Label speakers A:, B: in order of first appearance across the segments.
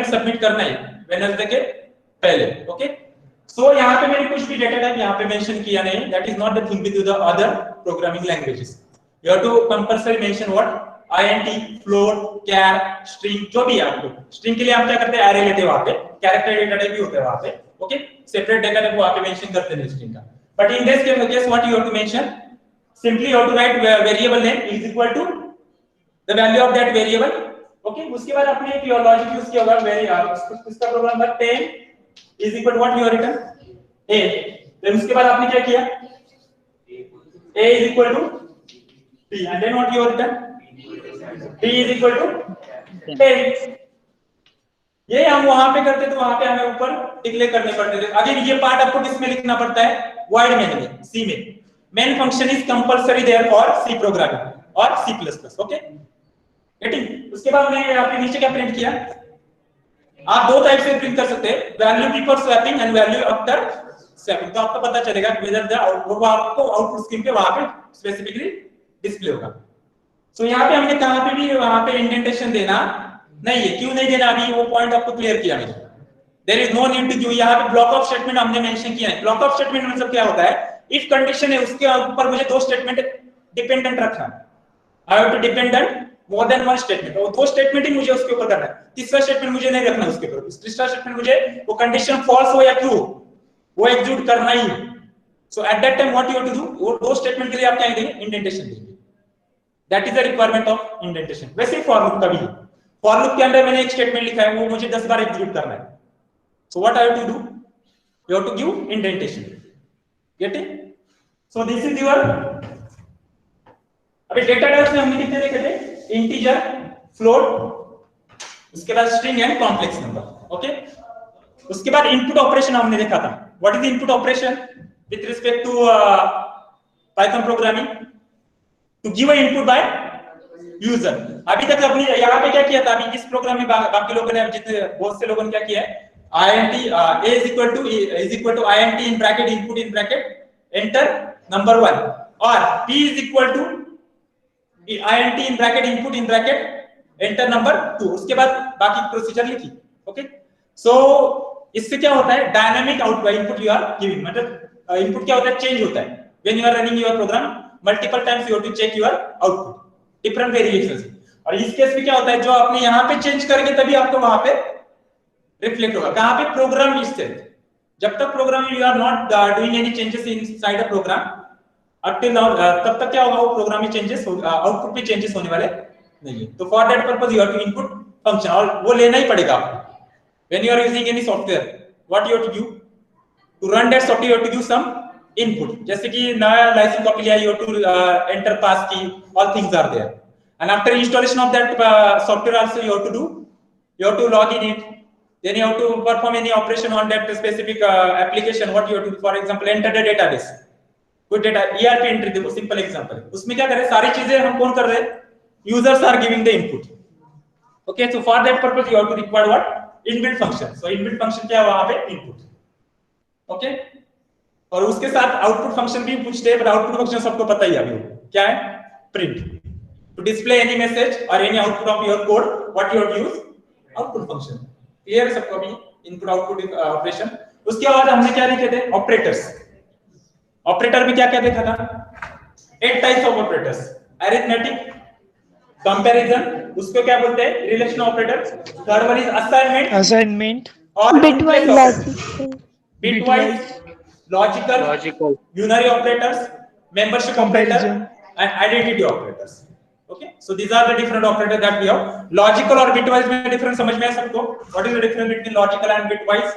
A: Submit करना है Wednesday के पहले। ओके, सो यहाँ पे मैंने कुछ भी डेटा टाइप यहाँ पे मेंशन किया नहीं, that is not the thing with the other programming languages. You have to compulsory mention what int, float, char, string, जो भी है आपको। स्ट्रिंग के लिए हम क्या करते हैं, एरे लेते हैं वहां पे, कैरेक्टर डेटा टाइप भी होता है वहां पे। ओके, सेपरेट डेटा टाइप वहां पे मेंशन करते हैं स्ट्रिंग का। But in this case what you have to mention, simply you have to write variable name is equal to the value of that variable. Okay, उसके बाद आपने एक logic use किया होगा, वेरी इसका प्रोग्राम था 10 is equal to what you have written a, then उसके बाद आपने क्या किया, a is equal to b and then what you have written b is equal to 10। ये हम वहां पे करते तो वहां पे हमें ऊपर डिक्लेयर करने पड़ते थे। अगर ये पार्ट आपको किसमें लिखना पड़ता है, वॉइड मेन में, सी में। Main function is compulsory there for C programming और C++। Okay, getting. उसके बाद मैंने यहाँ पे नीचे क्या प्रिंट किया, आप दो टाइप से प्रिंट कर सकते हैं, value before swapping and value after swapping. तो आपको पता चलेगा वेदर द वो आपको आउटपुट स्क्रीन पे वहां पे स्पेसिफिकली डिस्प्ले होगा। सो यहाँ पे हमने कहां पे भी वहां पे इंडेंटेशन देना नहीं है। क्यों नहीं देना, अभी वो पॉइंट आपको क्लियर किया मैंने। There is no need to, यहाँ पे ब्लॉक ऑफ स्टेटमेंट हमने मेंशन किया है। ब्लॉक ऑफ स्टेटमेंट मतलब क्या होता है, इफ कंडीशन है उसके ऊपर मुझे दो स्टेटमेंट डिपेंडेंट रखना है। I have to dependent more than one statement, और दो स्टेटमेंट ही मुझे उसके ऊपर करना है, तीसरा स्टेटमेंट मुझे नहीं रखना उसके ऊपर। तीसरा स्टेटमेंट मुझे वो कंडीशन फॉल्स हो या ट्रू वो एग्जीक्यूट करना ही है। So at that time what you have to do, वो दो स्टेटमेंट के लिए आप क्या देंगे, इंडेंटेशन देंगे। That is the requirement of indentation. वैसे फॉर लूप का भी है, फॉर लूप के अंदर मैंने एक स्टेटमेंट लिखा है, वो मुझे 10 बार एग्जीक्यूट करना है। So what I have to do, you have to give indentation. Get it? So this is your, अभी डेटा टाइप्स में हमने कितने देखे थे, इंटीजर, फ्लोट, उसके बाद string and complex number. Okay, उसके बाद इनपुट ऑपरेशन हमने देखा था। What is input operation with respect to Python programming, to give a input by user. अभी तक अपने यहाँ पे क्या किया था, अभी इस प्रोग्राम में बाकी लोगों ने, जितने बहुत से लोगों ने क्या किया है, int a is equal to int in bracket input in bracket enter number 1, और p is equal to int in bracket input in bracket enter number 2। उसके बाद बाकी प्रोसीजर लिखी। ओके, सो इससे क्या होता है, dynamic output input you are giving, मतलब इनपुट क्या होता है, चेंज होता है। When you are running your program multiple times you have to check your output, different variations. और इस केस में क्या होता है, जो आपने यहाँ पे चेंज करेंगे तभी आपको वहां पे रिफ्लेक्ट होगा। कहां पे, प्रोग्राम स्टेज। जब तक program you are not doing any changes inside a program up till now, तब तक क्या होगा, वो प्रोग्राम में चेंजेस, आउटपुट में चेंजेस होने वाले नहीं है। तो for that purpose you have to input function, और वो लेना ही पड़ेगा आपको। When you are using any software, what you have to do, to run that software you have to give some input. जैसे कि नया लाइसेंस कॉपी लिया, you have to enter pass key, all things are there. And after installation of that software also you have to do, you have to log in it, then you have to perform any operation on that specific application. What you have to do, for example enter the database, कोई data ERP entry देखो, simple example. उसमें क्या कर रहे हैं, सारी चीजें हम कौन कर रहे हैं, users are giving the input. Okay, so for that purpose you have to require what, inbuilt function. सो इनबिल्ट फंक्शन क्या है वहां पे, इनपुट। ओके, और उसके साथ आउटपुट फंक्शन भी पूछते हैं, पर आउटपुट फंक्शन सबको पता ही है अभी क्या है, print. To display any message or any output of your code, what you have to use, output function। Clear सबको भी, input output operation। उसके बाद हमने क्या देखे थे, ऑपरेटर्स। ऑपरेटर में क्या क्या देखा था, 8 types of operators, arithmetic, comparison, उसको क्या बोलते हैं, relation operator. Third one is assignment और bitwise, logical, unary operators, membership operator and identity operators. Okay, so these are the different operators that we have. Logical और bitwise में difference समझ में है सबको? What is the difference between logical and bitwise?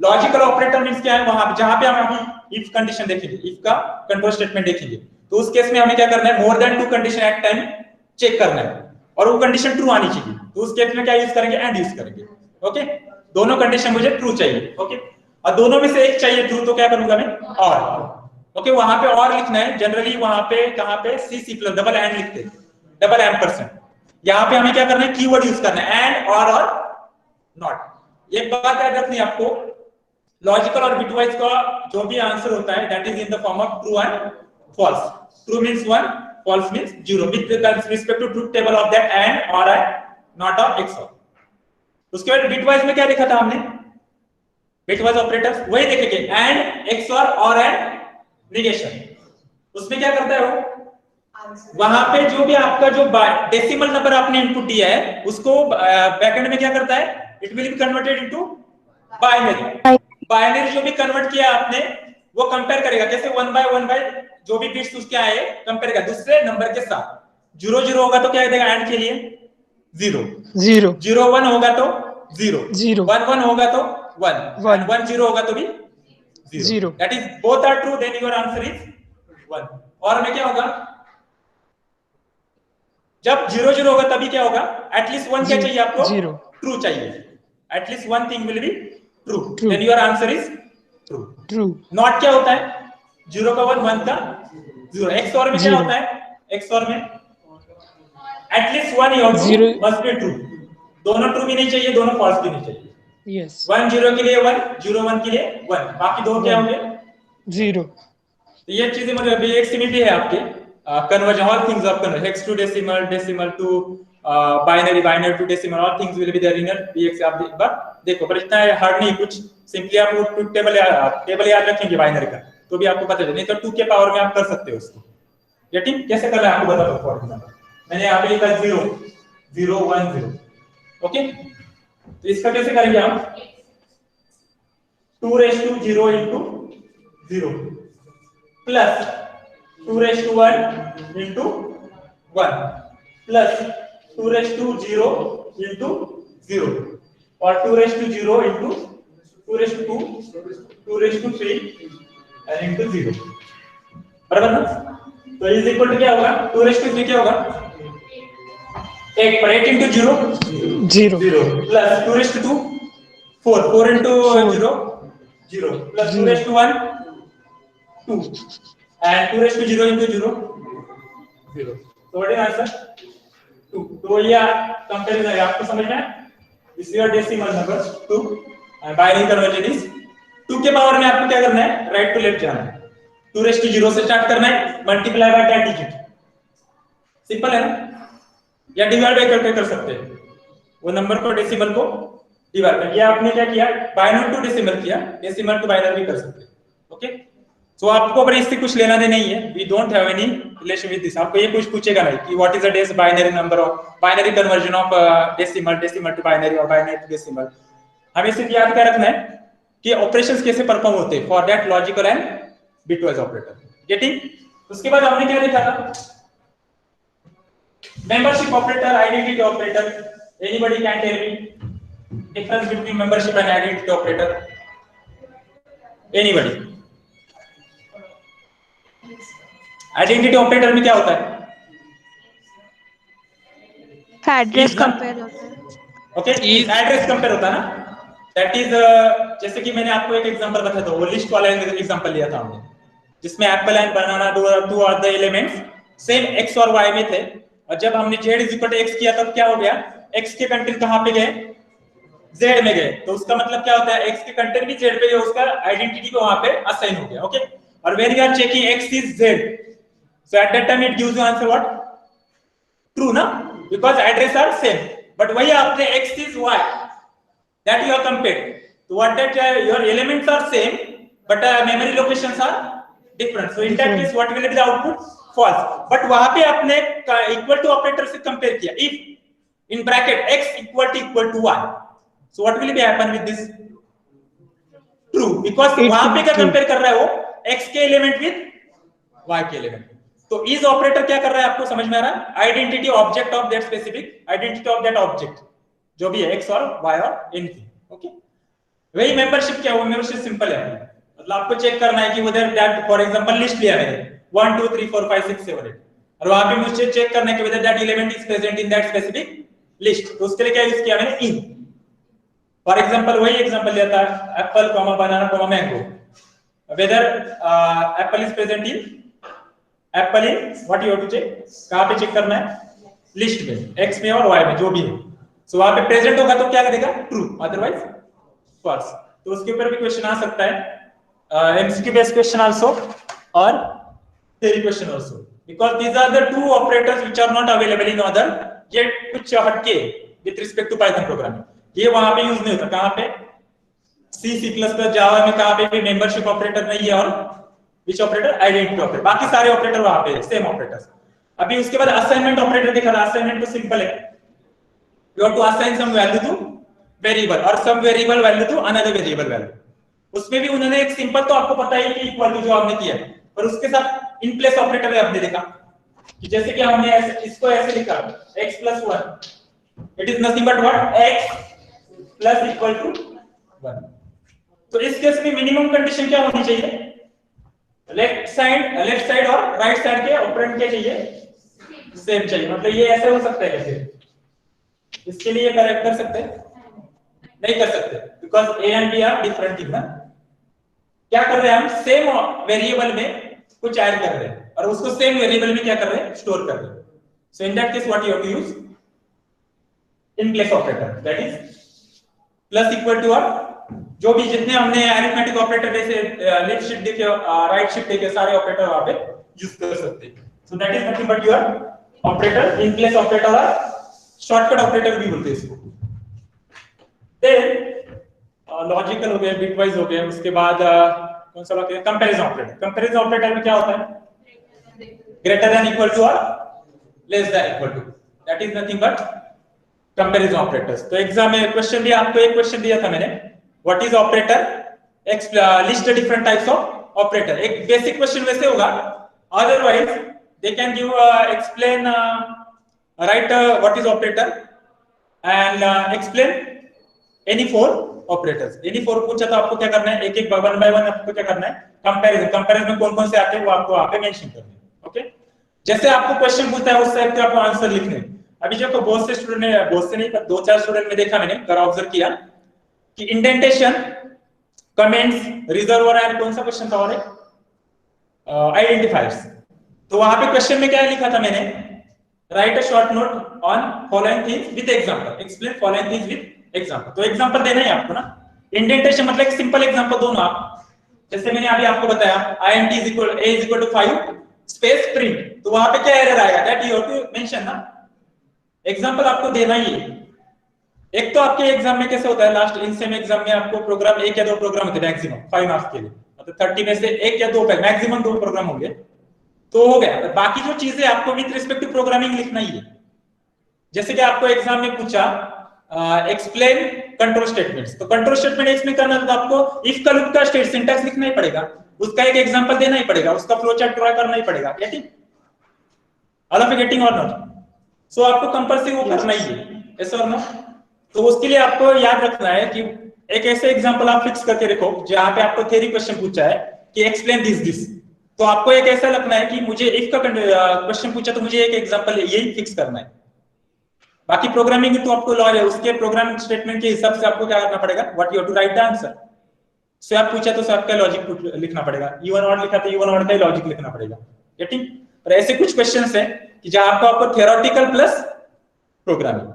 A: Logical operator means क्या है, वहां जहां पे हम अभी if condition देखेंगे, if का कंट्रोल स्टेटमेंट देखेंगे, तो उस केस में हमें क्या करना है, more than 2 condition at time check करना है, और वो कंडीशन ट्रू आनी चाहिए। तो उस केस में क्या यूज करेंगे, एंड यूज करेंगे। ओके, दोनों कंडीशन मुझे ट्रू चाहिए। ओके, और दोनों में से एक चाहिए ट्रू, तो क्या करूंगा मैं, और। ओके, वहां पे और लिखना है, जनरली वहां पे कहां पे, C++ डबल एंड लिखते हैं, डबल एम्परसेंड। यहाँ पे हमें क्या करना है, कीवर्ड यूज करना है, एंड और नॉट। एक बात याद रखनी है आपको, लॉजिकल और बिटवाइज का जो भी आंसर होता है that is in the form of true and false. True means 1, false means 0 with respect to truth table of that and और नॉट और एक्सओर। उसके बाद बिटवाइज में क्या देखा था हमने, बिटवाइज ऑपरेटर्स वही देखेंगे, एंड, एक्सऑर और एंड, निगेशन। उसमें क्या करता है वो, वहां पे जो भी आपका जो डेसिमल नंबर आपने इनपुट दिया है उसको बैकएंड में क्या करता है, it will be converted into binary. Binary जो भी कन्वर्ट किया आपने वो कंपेयर करेगा, जैसे 1 बाय जो भी बिट्स उसके आए कंपेयर करेगा दूसरे नंबर के साथ। 0 0 होगा तो क्या देगा एंड के लिए 0, 0 1 होगा तो 0, 1 1 होगा तो 1, एंड 1 0 होगा तो भी 0। That is both are true, then your answer is 1। और में क्या होगा, जब 0 0 होगा तभी क्या होगा, एटलीस्ट 1 क्या चाहिए आपको, ट्रू चाहिए, at least 1 thing will be true, then your answer is true. Not क्या होता है, 0 का 1 1 का 0। एक्सऑर में क्या होता है, एक्सऑर में एटलीस्ट 1 या 2 मस्ट बी ट्रू, दोनों ट्रू भी नहीं चाहिए, दोनों फॉल्स भी नहीं चाहिए। यस, 1 0 के लिए 1, 0 1 के लिए 1, बाकी दो क्या होंगे 0। तो ये चीजें मतलब अभी एक सिमिलरिटी है आपके conversion, all things of conversion, hex to decimal, decimal to binary, binary to decimal, all things will be there in your BX। आप एक बार देखो, पर इतना हार्ड नहीं कुछ, सिंपली आप वो टेबल याद रखेंगे बाइनरी का तो भी आपको पता चले, नहीं तो 2 के पावर में आप कर सकते हो उसको। ये ठीक कैसे करना है आपको बता दो। फॉर एग्जांपल मैंने यहाँ पे लिखा 0 0 1 0, ओके, तो इसका कैसे करेंगे हम, 2 raised to 0 into 0 plus 2 raised to 1 into 1 plus 2 raised to 0 into 0 और 2 raised to 0 into 2 raised to 2, 2 raised to 3 and into 0, बराबर ना। तो इज इक्वल टू क्या होगा, 2 raised to 3 क्या होगा 8 पर 8 into 0 0 plus 2 raised to 2 4 4 into 0 0 plus 2 raised to 1 2 and 2 raised to 0 into 0 0। तो व्हाट इज आंसर 2। तो ये कंपैरिजन है, आपको समझ में है, this your decimal number 2 and binary conversion is 2 के पावर में आपको क्या करना है, राइट टू लेफ्ट जाना है, 2 raised to 0 से स्टार्ट करना है, मल्टीप्लाई बाय 10 डिजिट, सिंपल है ना, या डिवाइड बाय करके कर सकते हैं, वो नंबर को डेसिमल को डिवाइड कर, ये आपने क्या किया बाइनरी टू डेसिमल किया, डेसिमल टू बाइनरी भी कर सकते हैं, ओके। तो आपको पर इससे कुछ लेना नहीं है, we don't have any relation with this. आपको ये कुछ पूछेगा नहीं कि व्हाट इज द डेस binary number of binary conversion of decimal decimal to binary और बाइनरी टू डेसिमल। हमें सिर्फ याद क्या रखना है कि ऑपरेशंस कैसे परफॉर्म होते हैं, for that logical and bitwise operator, getting. उसके बाद हमने क्या देखा था, membership operator, identity operator. Anybody can tell me difference between membership and identity operator, anybody. Identity operator में क्या होता है,
B: एड्रेस कंपेयर होता है,
A: ओके, एड्रेस कंपेयर होता है ना, दैट इज जैसे कि मैंने आपको एक एग्जांपल बताया था, वो लिस्ट वाला एग्जांपल लिया था हमने, जिसमें apple and banana two are the elements same x और y में थे, और जब हमने z is equal to x किया तब क्या हो गया, x के कंटेंट कहां पे गए, z में गए, तो उसका मतलब क्या होता है, x के कंटेंट भी z पे गए, उसका आइडेंटिटी को वहां पे असाइन हो गया, ओके। और when you are checking x is z, so at that time it gives you answer what, true ना, because address are same, but वही आपने x is y that you are compared, so what that your elements are same but memory locations are different, so in that case what will be the output, false। but वहां पे आपने equal to operator से compare किया, if in bracket x equal to y, so what will be happen with this, true, because वहां पे क्या compare कर रहा है वो, x के element with y के element। तो इज ऑपरेटर क्या कर रहा है, आपको समझ में आ रहा है, identity object of that specific identity of that object, जो भी है x और y और एनीथिंग, ओके। वही मेंबरशिप क्या है, वो मेंबरशिप सिंपल है, मतलब आपको चेक करना है कि उधर दैट फॉर एग्जांपल लिस्ट लिया मैंने 1 2 3 4 5 6 7 8, और वहां पे मुझे चेक करना है कि whether that element is present in that specific list, तो उसके लिए क्या यूज किया मैंने, इन। फॉर एग्जांपल वही एग्जांपल लिया था, apple comma banana comma mango, whether apple is present in apple in what you have to check, कहां पे चेक करना है, लिस्ट में, x में और y में जो भी है, सो वहां पे प्रेजेंट होगा तो क्या करेगा, ट्रू, अदरवाइज फॉल्स। तो उसके ऊपर भी क्वेश्चन आ सकता है, एमसीक्यू बेस्ड क्वेश्चन आल्सो और theory question also, because these are the two operators which are not available in other, ये कुछ हटके with respect to Python programming. ये वहां पे यूज नहीं होता। कहां पे? C++ जावा में कहां पे भी मेंबरशिप ऑपरेटर नहीं है, और विच ऑपरेटर? Identity operator. बाकी सारे ऑपरेटर वहां पे सेम ऑपरेटर्स। अभी उसके बाद असाइनमेंट ऑपरेटर देखा था। असाइनमेंट तो सिंपल है, you have to assign some value to variable और some variable value to another variable value. उसमें भी उन्होंने एक सिंपल, तो आपको पता है कि इक्वल टू जो हमने किया, पर उसके साथ इन प्लेस ऑपरेटर है आपने देखा कि जैसे कि हमने इसको ऐसे लिखा x + 1, it is nothing but what? x + equal to 1। तो इस केस में मिनिमम कंडीशन क्या होनी चाहिए? लेफ्ट साइड और राइट साइड के ऑपरेंड क्या चाहिए? सेम चाहिए। मतलब ये ऐसे हो सकता है कैसे? इसके लिए करेक्ट कर सकते हैं? नहीं कर सकते, because a and b are different thing ना। क्या कर रहे हैं हम? सेम वेरिएबल में कुछ ऐड कर रहे हैं और उसको सेम वेरिएबल में क्या कर रहे हैं? स्टोर कर रहे हैं। So in that case what you have to use? In place operator, that is plus equal to, और जो भी जितने हमने अरिथमेटिक ऑपरेटर जैसे लेफ्ट शिफ्ट देखे, राइट शिफ्ट देखे, सारे ऑपरेटर वहां पे यूज कर सकते हैं। So that is nothing but your operator, in place operator और शॉर्टकट ऑपरेटर भी बोलते हैं इसको। देन लॉजिकल हो गया, बिटवाइज हो गया। उसके बाद कौन सा बाकी है? Comparison operator. कंपैरिजन ऑपरेटर में क्या होता है? ग्रेटर देन इक्वल टू और less than equal to, that is nothing but comparison operators. तो एग्जाम में क्वेश्चन दिया आपको, एक क्वेश्चन दिया था मैंने, what is operator, list the different types of operator. एक बेसिक क्वेश्चन वैसे होगा, otherwise they can give explain, write what is operator and explain any four operators. Any four पूछा तो आपको क्या करना है? एक एक वन बाय वन आपको क्या करना है? कंपैरिजन। कंपैरिजन में कौन कौन से आते हैं वो आपको वहां पे मेंशन करना है। ओके, जैसे आपको क्वेश्चन पूछता है उस टाइप के आपको आंसर लिखने हैं। अभी जो को बहुत से स्टूडेंट ने, बहुत से नहीं पर 2-4 स्टूडेंट में देखा मैंने, कर ऑब्जर्व किया कि इंडेंटेशन, कमेंट्स, रिजर्वर एंड कौन सा क्वेश्चन था और आइडेंटिफायर्स। तो वहां पे क्वेश्चन में क्या लिखा था मैंने? Right a short note on following things with example, explain following things with example. तो एग्जांपल देना है आपको ना। इंडेंटेशन मतलब एक सिंपल एग्जांपल दो ना आप। जैसे मैंने अभी आपको बताया int a = 5 स्पेस प्रिंट, तो वहां पे क्या एरर आएगा? That you have to mention ना। एग्जांपल आपको देना ही है। एक तो आपके एग्जाम में कैसे होता है, लास्ट इन सेम एग्जाम में आपको प्रोग्राम 1 या 2 प्रोग्राम होते हैं मैक्सिमम 5 मार्क्स के लिए, मतलब 30 में से 1 या 2 पे मैक्सिमम 2 प्रोग्राम होंगे तो हो गया। तो बाकी जो चीजें आपको विद रिस्पेक्ट टू प्रोग्रामिंग लिखना ही है। जैसे कि आपको एग्जाम में पूछा एक्सप्लेन कंट्रोल स्टेटमेंट्स, तो कंट्रोल स्टेटमेंट एक्सप्लेन करना तो आपको इफ का लूप का स्टेट सिंटैक्स लिखना ही पड़ेगा, उसका एक एग्जांपल देना ही पड़ेगा, उसका फ्लो चार्ट ड्रा करना ही पड़ेगा। गेटिंग? ऑल ऑफ गेटिंग और नॉट? सो आपको कंपल्सरी वो करना ही है, यस और नो? तो उसके लिए आपको याद रखना है कि एक ऐसे एग्जांपल आप फिक्स करके रखो जहां पे आपको थ्योरी क्वेश्चन पूछा है कि एक्सप्लेन दिस, तो आपको एक ऐसा लगना है कि मुझे इफ का क्वेश्चन पूछा तो मुझे एक एग्जांपल यही फिक्स करना है। बाकी प्रोग्रामिंग तो आपको लॉ है, उसके प्रोग्रामिंग स्टेटमेंट के हिसाब से आपको क्या करना पड़ेगा? What you have to write the answer. Swap पूछा तो स्वैप का लॉजिक लिखना पड़ेगा, इवन ऑड लिखा तो इवन ऑड का लॉजिक लिखना पड़ेगा। गेटिंग? पर ऐसे कुछ क्वेश्चंस हैं कि जहां आपको theoretical plus programming.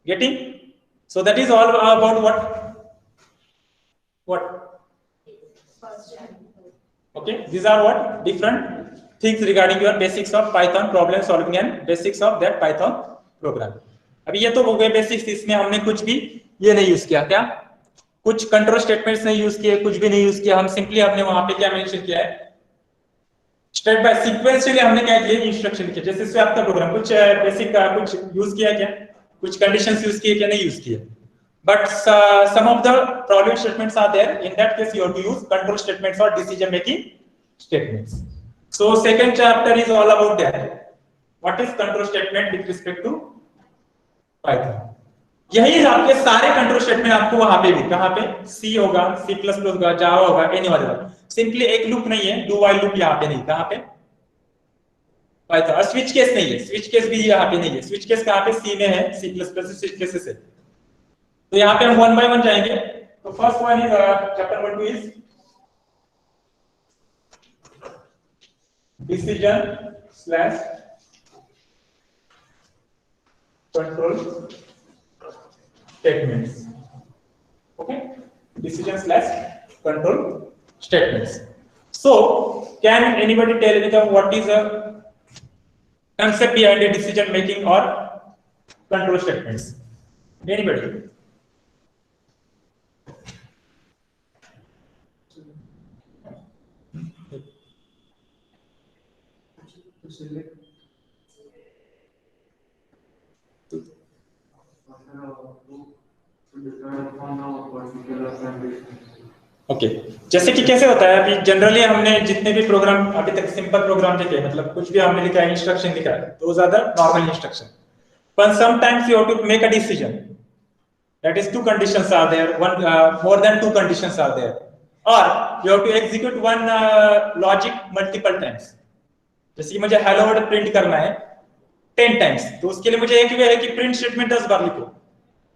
A: Getting? So that is all about what okay, these are what different things regarding your basics of Python problem solving and basics of that Python program. अभी ये तो हो गए बेसिक्स, इसमें हमने कुछ भी ये नहीं यूज किया, क्या कुछ कंट्रोल स्टेटमेंट्स नहीं यूज किए, कुछ भी नहीं यूज किया। हम सिंपली हमने वहां पे क्या मेंशन किया है, स्टेप बाय सीक्वेंशियली हमने क्या किया, इंस्ट्रक्शन लिखे। जैसे इससे आपका प्रोग्राम कुछ बेसिक का कुछ यूज किया क्या, कुछ कंडीशंस यूज किए क्या, नहीं यूज किए। But some of the problem statements are there. In that case, you have to use control statements or decision making statements. So second chapter is all about that. What is control statement with respect to Python? यही आपके सारे control statement आपको वहां पे भी, कहां पे? C होगा, C++ होगा, जावा होगा, एनी होगा। सिंपली एक लूप नहीं है, डू व्हाइल लूप यहाँ पे नहीं, कहां पे? Python। स्विच केस नहीं है, स्विच केस भी यहाँ पे नहीं है। स्विच केस कहां पे? C में है, C++ स्विच केसेस है। तो यहाँ पे हम वन बाय वन जाएंगे। तो first one is chapter number 2 is decision slash control statements. Okay, decision slash control statements. So can anybody tell me what is a concept behind a decision making or control statements? Anybody? Okay जैसे कि कैसे होता है अभी generally हमने जितने भी programme अभी तक सिंपल प्रोग्राम लिखे मतलब कुछ भी हमने लिखा है इंस्ट्रक्शन लिखा है those are the normal instruction but sometimes you have to make a decision that is two conditions are there one more than two conditions are there or you have to execute one logic multiple times जैसे कि मुझे hello word print करना है 10 times तो उसके लिए मुझे एक वे है कि प्रिंट स्टेटमेंट 10 बार लिखो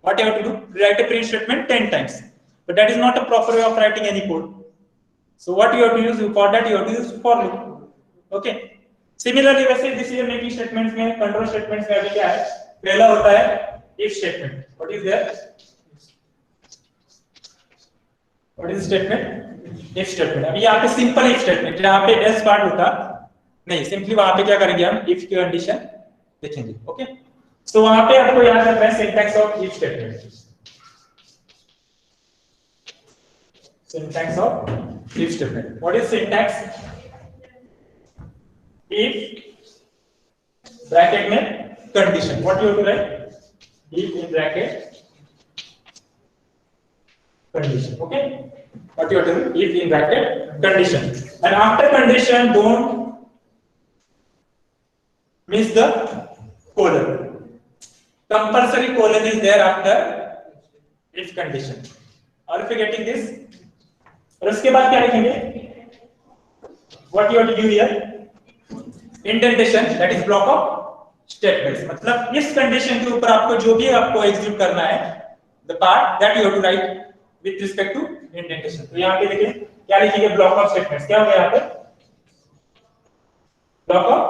A: what you have to do write a print statement 10 times but that is not a proper way of writing any code so what you have to use for that you have to use for loop okay similarly वैसे decision making statements में control statements में अभी क्या है पहला होता है if statement what is there what is statement if statement अभी यहाँ पे सिंपल if statement जहाँ पे else पार्ट होता नहीं सिंपली वहां पे क्या करेंगे हम if की कंडीशन लिखेंगे ओके सो वहां पे आपको याद रखना है syntax of if statement syntax of if statement what is syntax if bracket में condition what you have to write if in bracket condition okay what you have to do if in bracket condition and after condition don't miss the colon compulsory colon is there after if condition are you getting this और उसके बाद क्या लिखेंगे what you have to do here indentation that is block of statements मतलब इस condition के ऊपर आपको जो भी आपको एग्जीक्यूट करना है the part that you have to write with respect to indentation तो यहां पे देखिए क्या लिखेंगे block of statements क्या होगा यहां पे block of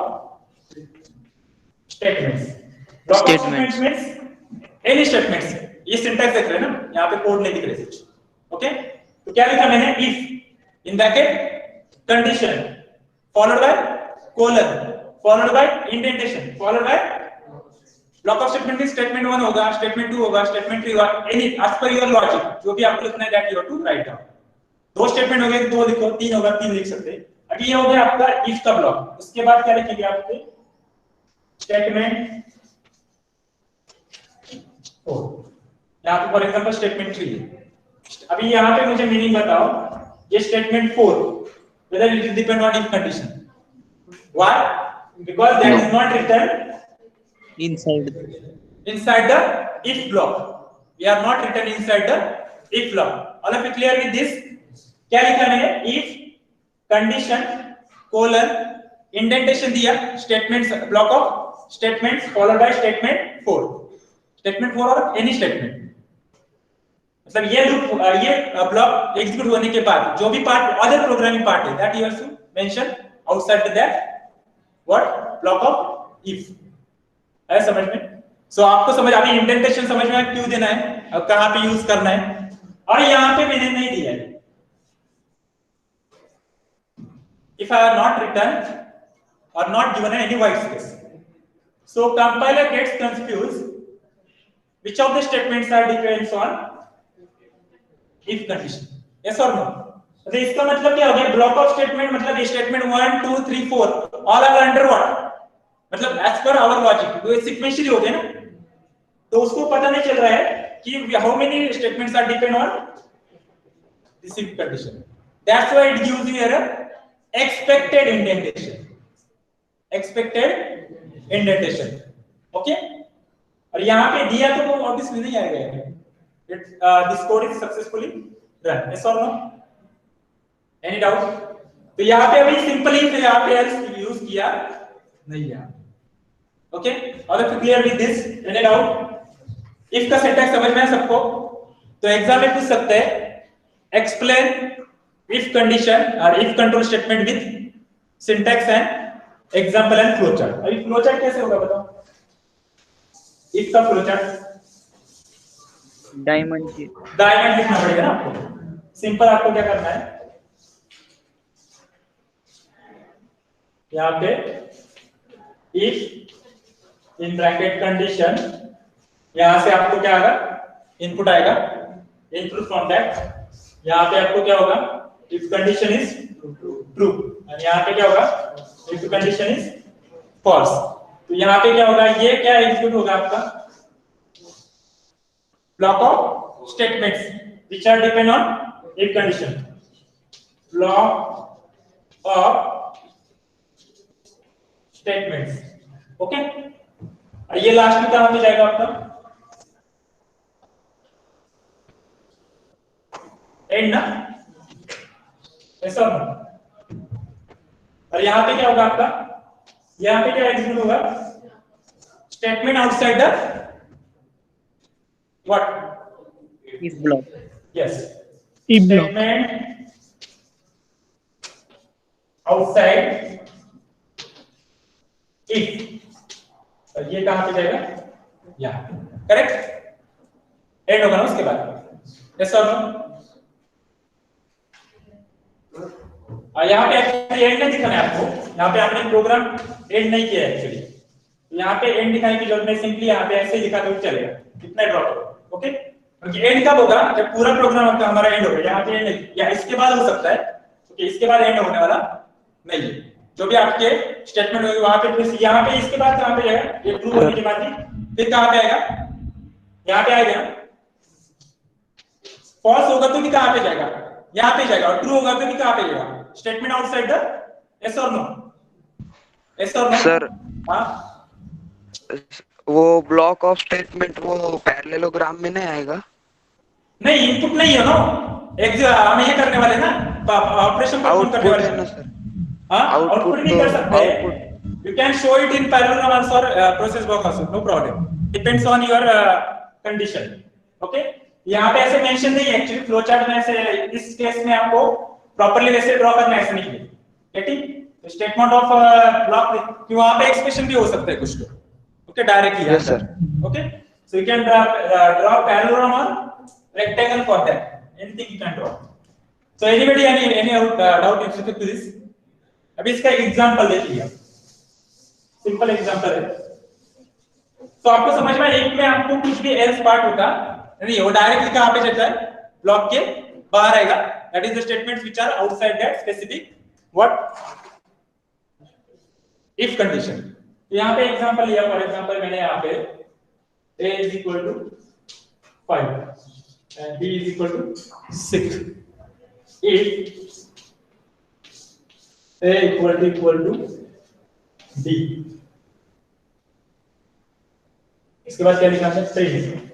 A: statements block of statements means any statements ये सिंटैक्स देख रहे हैं ना यहां पे कोड नहीं दिख रहे कुछ ओके तो क्या लिखा मैंने if in bracket condition followed by colon followed by indentation followed by block of statement में statement 1 होगा statement 2 होगा statement 3 होगा any as per your logic जो भी आपको लिखना है that you have to write down दो स्टेटमेंट हो गए दो लिखो तीन होगा तीन लिख सकते हैं अभी ये हो गया आपका if का ब्लॉक उसके बाद क्या लिखेंगे आपके स्टेटमेंट 4 यहां पे फॉर एग्जांपल स्टेटमेंट 3 है अभी यहाँ पे मुझे मीनिंग बताओ ये statement 4 whether it will depend on if condition why because that is not written inside the if block we are not written inside the if block all of you clear with this क्या लिखा मैंने if condition colon indentation दिया statements block of statements followed by statement 4 और any statement मतलब ये loop ये block execute होने के बाद जो भी पार्ट अदर प्रोग्रामिंग पार्ट है that you have to mention outside that what block of if है समझ में सो आपको समझ अभी इंडेंटेशन समझ में क्यों देना है और कहां पे यूज करना है और यहां पे मैंने नहीं दिया है if I have not written or not given any white space so compiler gets confused which of the statements are depends on if condition yes or no तो इसका मतलब क्या हो गया ब्लॉक ऑफ स्टेटमेंट मतलब ये statement 1 2 3 4 all are under what मतलब as per our logic तो ये सीक्वेंशियली हो गया ना तो उसको पता नहीं चल रहा है कि how many statements are depend on this if condition that's why it gives you error expected indentation okay और यहां पे दिया तो वो ऑब्वियसली नहीं आएगा this code is successfully run yes or no any doubt तो यहां पे अभी सिंपली फिर यहां पे else यूज किया नहीं है ओके और if clear with this any doubt if का सिंटैक्स समझ में है सबको तो एग्जाम में पूछ सकते हैं explain if condition or if control statement with syntax and example and flowchart अभी flowchart कैसे होगा बताओ if का flowchart
C: डायमंड
A: लिखना पड़ेगा ना आपको सिंपल आपको क्या करना है यहाँ पे if in bracket condition यहाँ से आपको क्या आएगा इनपुट आएगा इनपुट फ्रॉम दैट यहाँ पे आपको क्या होगा if condition is true और यहाँ पे क्या होगा if condition is false। तो यहाँ पे क्या होगा, ये क्या एग्जीक्यूट होगा आपका block of statements which are depend on if condition, block of statements, okay. और ये लास्ट में कहां पे जाएगा आपका एंड ना, ऐसा होगा। और यहाँ पे क्या होगा आपका, यहाँ पे क्या एग्जीक्यूट होगा, statement outside the what
C: if block,
A: yes
C: if block,
A: statement outside if, और ये कहां पे जाएगा, यहाँ, करेक्ट। एंड होगा ना उसके बाद, यस और नो। और यहाँ पे एक्चुअली एंड नहीं दिखाना है आपको, यहाँ पे आपने प्रोग्राम एंड नहीं किया एक्चुअली, यहाँ पे एंड दिखाने की जरूरत नहीं, सिंपली यहाँ पे ऐसे ही दिखा दो चलेगा, इतना ड्रॉप, ओके। क्योंकि एंड कब होगा, जब पूरा प्रोग्राम आपका हमारा एंड हो गया, यहाँ पे एंड नहीं, या इसके बाद हो सकता है, ओके, इसके बाद एंड होने वाला नहीं है। जो भी आपके स्टेटमेंट होगी वहां पे, फिर यहाँ पे इसके बाद कहां पे जाएगा, ये ट्रू होने के बाद फिर कहां पे आएगा, यहाँ पे आएगा। फॉल्स होगा तो भी कहां पे जाएगा, यहाँ पे जाएगा, और ट्रू होगा तो भी कहां पे जाएगा, स्टेटमेंट आउटसाइड द, यस और नो, यस और नो
D: सर।
A: हाँ,
D: वो ब्लॉक ऑफ स्टेटमेंट वो पैरेललोग्राम में नहीं आएगा?
A: नहीं, इनपुट नहीं है ना, हम ये करने वाले ना, ऑपरेशन परफॉर्म करने वाले
D: है ना सर।
A: हाँ, आउटपुट भी कर सकते हैं, you can show it in parallelogram also और process block also, no problem, depends on your condition, okay. यहाँ पे ऐसे मेंशन नहीं है एक्चुअली, फ्लो चार्ट में ऐसे इस केस में आपको प्रॉपर्ली वैसे ड्रॉ करना है, ऐसे नहीं है, ठीक। स्टेटमेंट ऑफ ब्लॉक कि वहां पे एक्सप्रेशन भी हो सकता है कुछ तो, okay, directly,
D: yes sir,
A: okay. So you can draw parallelogram और rectangle for that, anything you can draw. So anybody any doubt with respect to this? अभी इसका एग्जांपल देखिए, सिंपल एग्जांपल है, तो आपको समझ में, एक में आपको कुछ भी एल्स पार्ट होता नहीं, वो डायरेक्टली कहां पे जाता है, ब्लॉक के बाहर आएगा, that is the statements which are outside that specific what if condition. तो यहां पे एग्जांपल लिया, फॉर एग्जांपल मैंने यहां पे a is equal to 5 and b is equal to 6, if a equal to b, इसके बाद क्या लिखा है, प्रिंट,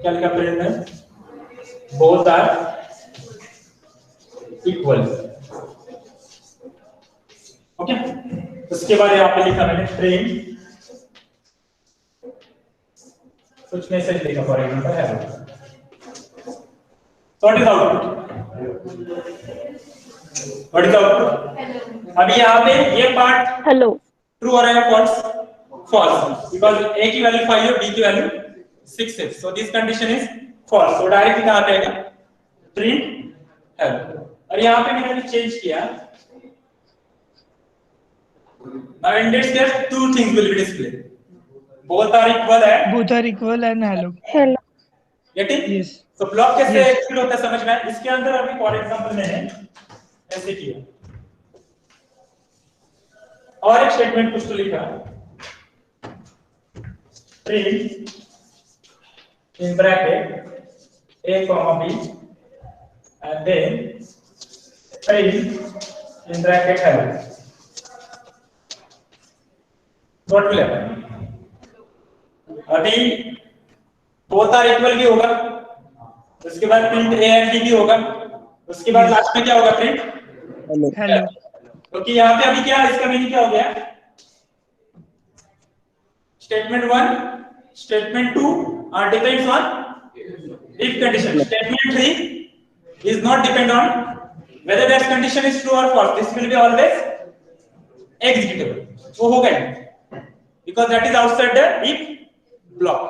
A: क्या लिखा प्रिंट में, बोथ आर इक्वल, ओके। उसके बाद यहाँ पे लिखा मैंने प्रिंट, कुछ मैसेज लिखा, for example hello, what is output, what is output. अभी यहाँ पे ये पार्ट
B: हेलो
A: ट्रू हो रहा है, फॉल्स, फॉल्स, बिकॉज़ a की वैल्यू 5 है, b की वैल्यू 6 है, so this condition is false. So directly कहां पे आएगा, प्रिंट हेलो। और यहाँ पे मैंने चेंज किया, now in this case two things will be displayed, both are equal and
C: both are equal and hello.
B: Hello
A: getting,
C: Yes.
A: so block कैसे
C: Yes.
A: Actually होता है समझ में। इसके अंदर अभी फॉर एग्जांपल मैंने ऐसे किया, और एक स्टेटमेंट कुछ तो लिखा, print in bracket a comma b and then print in bracket hello, what will happen, अभी both are equal भी होगा, उसके बाद print a and b भी होगा, उसके बाद लास्ट में क्या होगा, print
C: Hello.
A: क्योंकि यहाँ पे अभी क्या, इसका मीनिंग क्या हो गया, statement 1 statement 2 are depends on if condition, statement 3 is not depend on whether that condition is true or false, this will be always executable, वो होगा because that is outside the if block.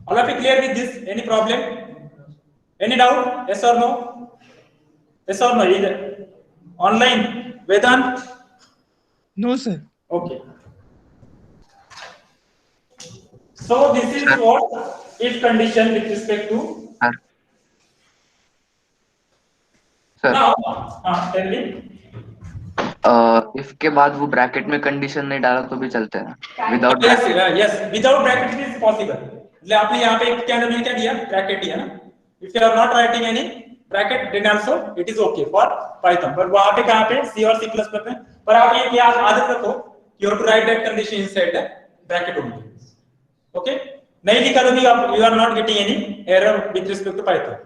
A: All of you clear with this? Any problem, any doubt, yes or no, yes or no, either online Vedant?
C: No sir.
A: Okay. So this is what if condition with respect to हाँ हाँ tell me.
E: If के बाद वो bracket में condition नहीं डाला तो भी चलते हैं without
A: yes yes without bracket is possible. मतलब आपने यहाँ पे क्या नाम क्या दिया, ब्रैकेट दिया ना। If you are not writing any bracket then also it is okay for Python. पर वहां पे कहां पे सी और सी प्लस प्लस में, पर आप ये क्या आदत रखो, you have to write that condition inside the bracket only. Okay, नहीं लिखा तो भी आप you are not getting any error with respect to Python.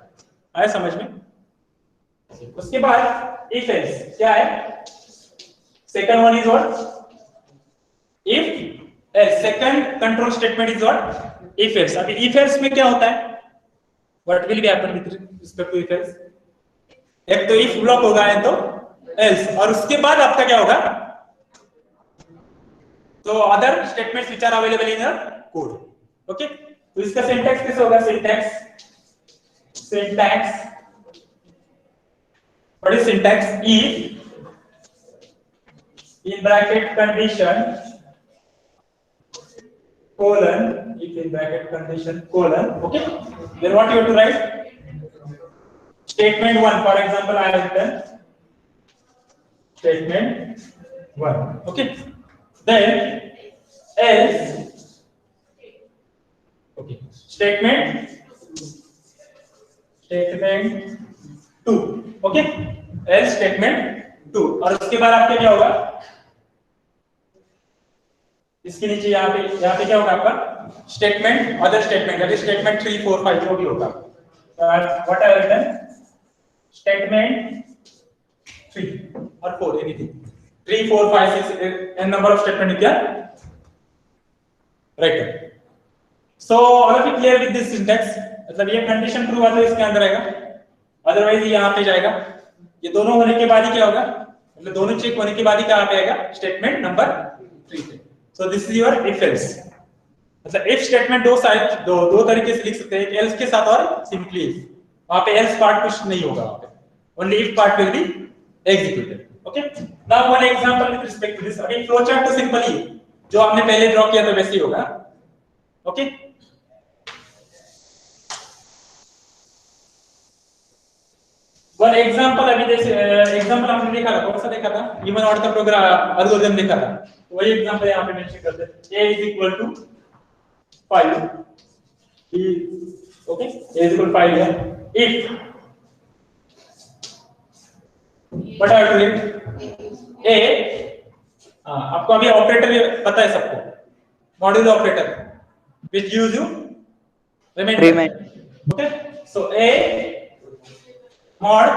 A: आया समझ में? उसके बाद इफ एल्स क्या है, second one is what, if else. Second control statement is what, if else. अभी इफ एल्स में क्या होता है, what will be happen with respect to if else? एक तो इफ ब्लॉक होगा है तो एल्स, और उसके बाद आपका क्या होगा, तो other statements which are available in your code. Okay, तो इसका सिंटैक्स कैसे होगा, syntax what is syntax, if in bracket condition colon, if in bracket condition colon, okay, then what you have to write, statement 1, for example I have written statement 1, okay, then else, okay, statement 2, okay, else statement 2, और उसके बाद आपका क्या होगा, इसके नीचे यहाँ पे क्या होगा आपका, statement other statement, that is statement 3 4 5 जो भी होगा। What I have done, statement 3 और 4 anything, 3 4 5 6 n number of statement क्या right. So all of you clear with this syntax, मतलब ये कंडीशन ट्रू हुआ तो इसके अंदर आएगा, अदरवाइज ये यहाँ पे जाएगा। ये दोनों होने के बाद ही क्या होगा, मतलब दोनों चेक होने के बाद ही कहां पे आएगा, स्टेटमेंट नंबर 3 पे। सो this is your if else. मतलब इफ स्टेटमेंट दो तरीके से लिख सकते हैं, एक एल्स के साथ और सिंपली इफ। वहां पे एल्स पार्ट कुछ नहीं होगा, वहां पे only if part will be executed. Okay, now one example with respect to this. अभी फ्लो चार्ट तो सिंपल ही है, जो आपने पहले ड्रॉ किया था वैसे ही होगा। ओके, वन एग्जांपल, अभी जैसे एग्जांपल हमने देखा था, कौन सा देखा था, इवन ऑड का प्रोग्राम एल्गोरिथम देखा था, वही एग्जांपल यहां पे मेंशन करते हैं। a = 5, ओके, a = 5 है। If what are doing a, आपको अभी ऑपरेटर पता है सबको, module operator which use you remainder, okay, so a mod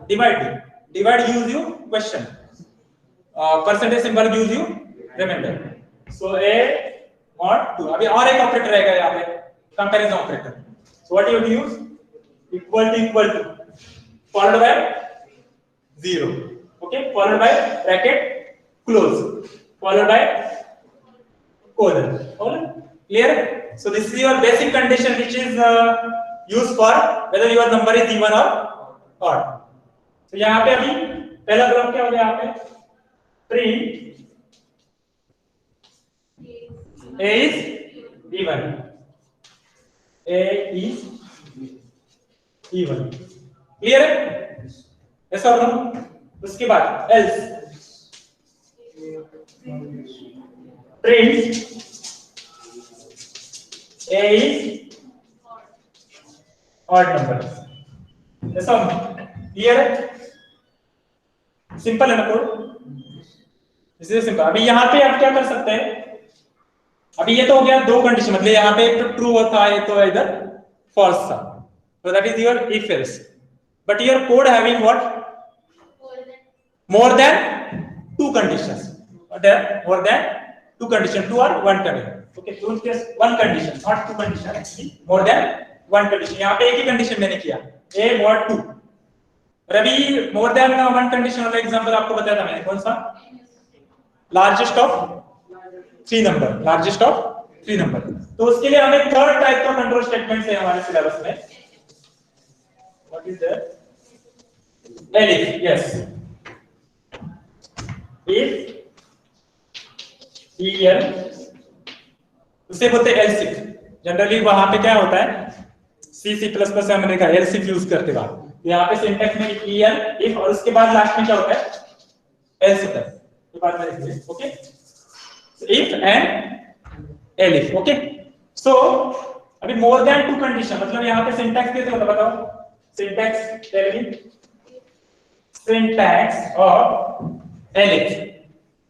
A: divide use you question, percentage symbol use you remainder, so a mod 2। अभी और एक operator रहेगा यहाँ पे, comparison operator. so what you have to use, equal to followed by 0, okay, followed by bracket close, followed by colon, clear? So this is your basic condition which is used for whether your number is even or odd. So यहाँ पे अभी पहला block क्या हो गया, यहाँ पे print a is even, a is even, clear है? Yes or no? उसके बाद else print a is odd number, yes or no? Clear है? सिंपल है ना कोड, इसलिए सिंपल। अभी यहाँ पे आप क्या कर सकते हैं, अभी ये तो हो गया दो कंडीशन, मतलब यहाँ पे एक तो ट्रू था, ये तो इधर फॉल्स था, so that is your if else, but your code having what, more than two conditions, more than two condition, two or one condition, okay, so just one condition, not two condition, actually more than one condition। यहाँ पे एक ही condition मैंने किया, a mod 2, और अभी मोर than one condition वाला example आपको बताया था मैंने, कौन सा, largest of 3 number, largest of 3 number. तो उसके लिए हमें थर्ड टाइप का कंट्रोल स्टेटमेंट्स है हमारे सिलेबस में, what is that, elif, yes, if el, उसे बोलते हैं else। जनरली वहां पे क्या होता है, C++ से हमने देखा else यूज करते हैं, तो यहाँ पे सिंटैक्स में क्लियर इफ और उसके बाद लास्ट में क्या होता है एल्स होता है तो बाद में लिखिए okay if and else okay so अभी मोर देन टू कंडीशन मतलब यहाँ पे सिंटैक्स कैसे होता है बताओ syntax tell me syntax of else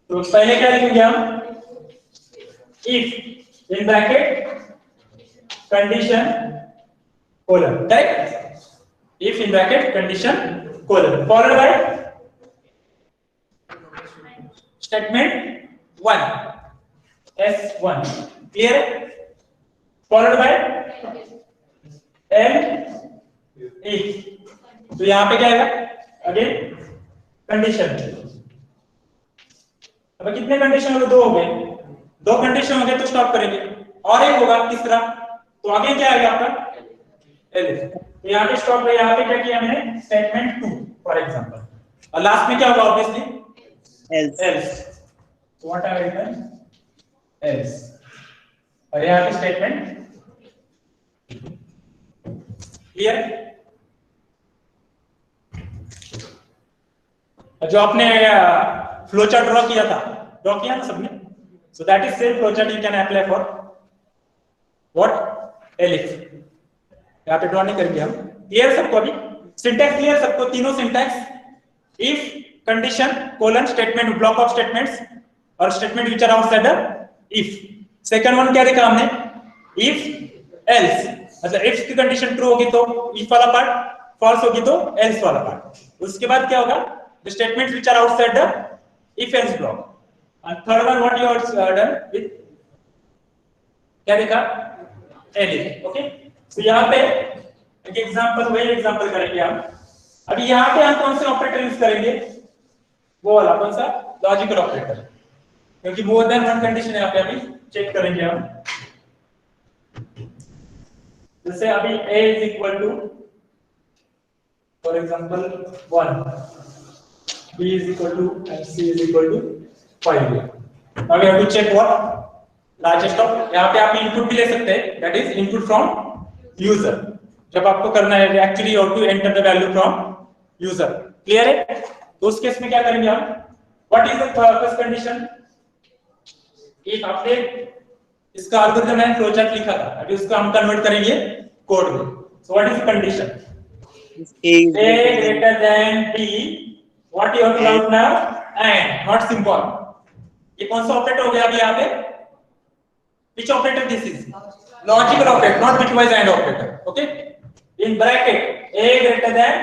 A: तो पहले क्या लिखेंगे हम if in bracket condition colon correct if in bracket condition colon followed by statement 1 s1 clear followed by l if तो यहां पे क्या आएगा अगेन कंडीशन अब कितने कंडीशन हो गए दो हो गए दो कंडीशन हो गए तो स्टॉप करेंगे और एक होगा तीसरा तो आगे क्या आएगा आपका एल्स तो यहां पे स्टॉप है यहां पे क्या किया हमने स्टेटमेंट 2 फॉर एग्जांपल और लास्ट में क्या होगा obviously else so what are written else और यहां पे स्टेटमेंट क्लियर जो आपने फ्लो चार्ट ड्रॉ किया ना सबने so that is same flowchart you can apply for what elif यहाँ पे ड्रॉ नहीं करेंगे हम क्लियर सबको अभी सिंटैक्स क्लियर सबको तीनों syntax if condition colon statement block of statements और statement which are outside the if second one क्या देखा हमने इफ एल्स मतलब इफ की कंडीशन ट्रू होगी तो इफ वाला पार्ट फॉल्स होगी तो एल्स वाला पार्ट उसके बाद क्या होगा the statements which are outside the if else block and third one what you are done with क्या देखा elif okay so यहाँ पे एक एग्जांपल वही एग्जांपल करेंगे हम अभी यहाँ पे हम कौन से ऑपरेटर यूज करेंगे वो वाला कौन सा लॉजिकल ऑपरेटर क्योंकि मोर देन वन कंडीशन यहाँ पे अभी चेक करेंगे हम जैसे अभी a is equal to for example 1 b is equal to and c is equal to 5 now we have to check what largest of यहाँ पे आप इनपुट भी ले सकते हैं that is input from user जब आपको करना है actually you have to enter the value from user clear है तो उस केस में क्या करेंगे हम what is the first condition if आपने इसका एल्गोरिथम है फ्लो चार्ट लिखा था अभी उसको हम कन्वर्ट करेंगे कोड में so what is the condition a greater than b what you have to write now and not symbol ये कौन सा ऑपरेटर हो गया अभी यहाँ पे which operator this is logical operator not bitwise AND operator okay in bracket a greater than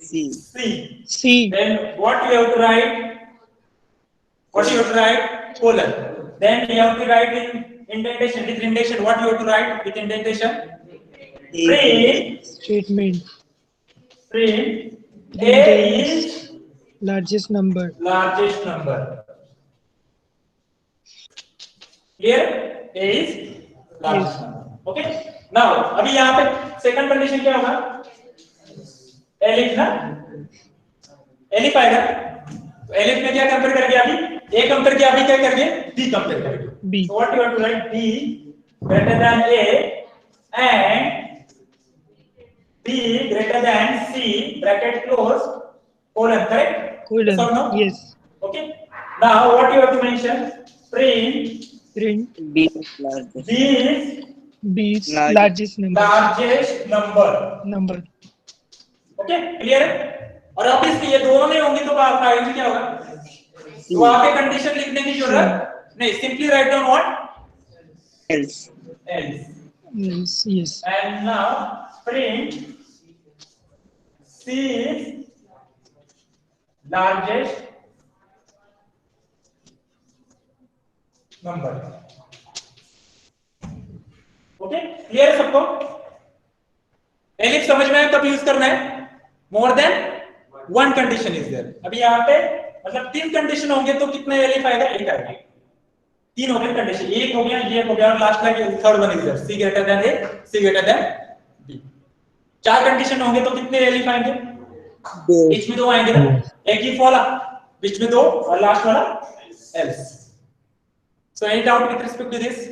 A: c then what you have to write colon then you have to write in indentation with indentation what you have to write with indentation print a is
C: largest number.
A: Here a is largest number okay now अभी यहाँ पे second condition क्या होगा elif ना elif आएगा तो elif में क्या कंपेयर करेंगे अभी a कंपेयर किया अभी क्या करेंगे b कंपेयर करेंगे
C: b
A: so what you have to write b greater than a and b greater than c bracket close colon correct
C: colon
A: so, no?
C: yes
A: okay now what you have to mention print
C: b is largest number
A: okay clear है और obviously ये दोनों नहीं होंगे तो finally क्या होगा तो वहां पे कंडीशन लिखने की जरूरत नहीं simply write down what else
C: yes
A: and now print c is largest number okay clear है सबको एलिफ समझ में आया कब यूज करना है more than one condition is there अभी यहाँ पे मतलब तीन कंडीशन होंगे तो कितने एलिफ आएगा एक आएगा तीन हो गए कंडीशन एक हो गया ये हो गया और लास्ट में third one is there C greater than A C greater than B चार कंडीशन होंगे तो कितने एलिफ आएंगे बीच में दो आएंगे ना एक ही फॉला बीच में दो और लास्ट वाला else so any doubt with respect to this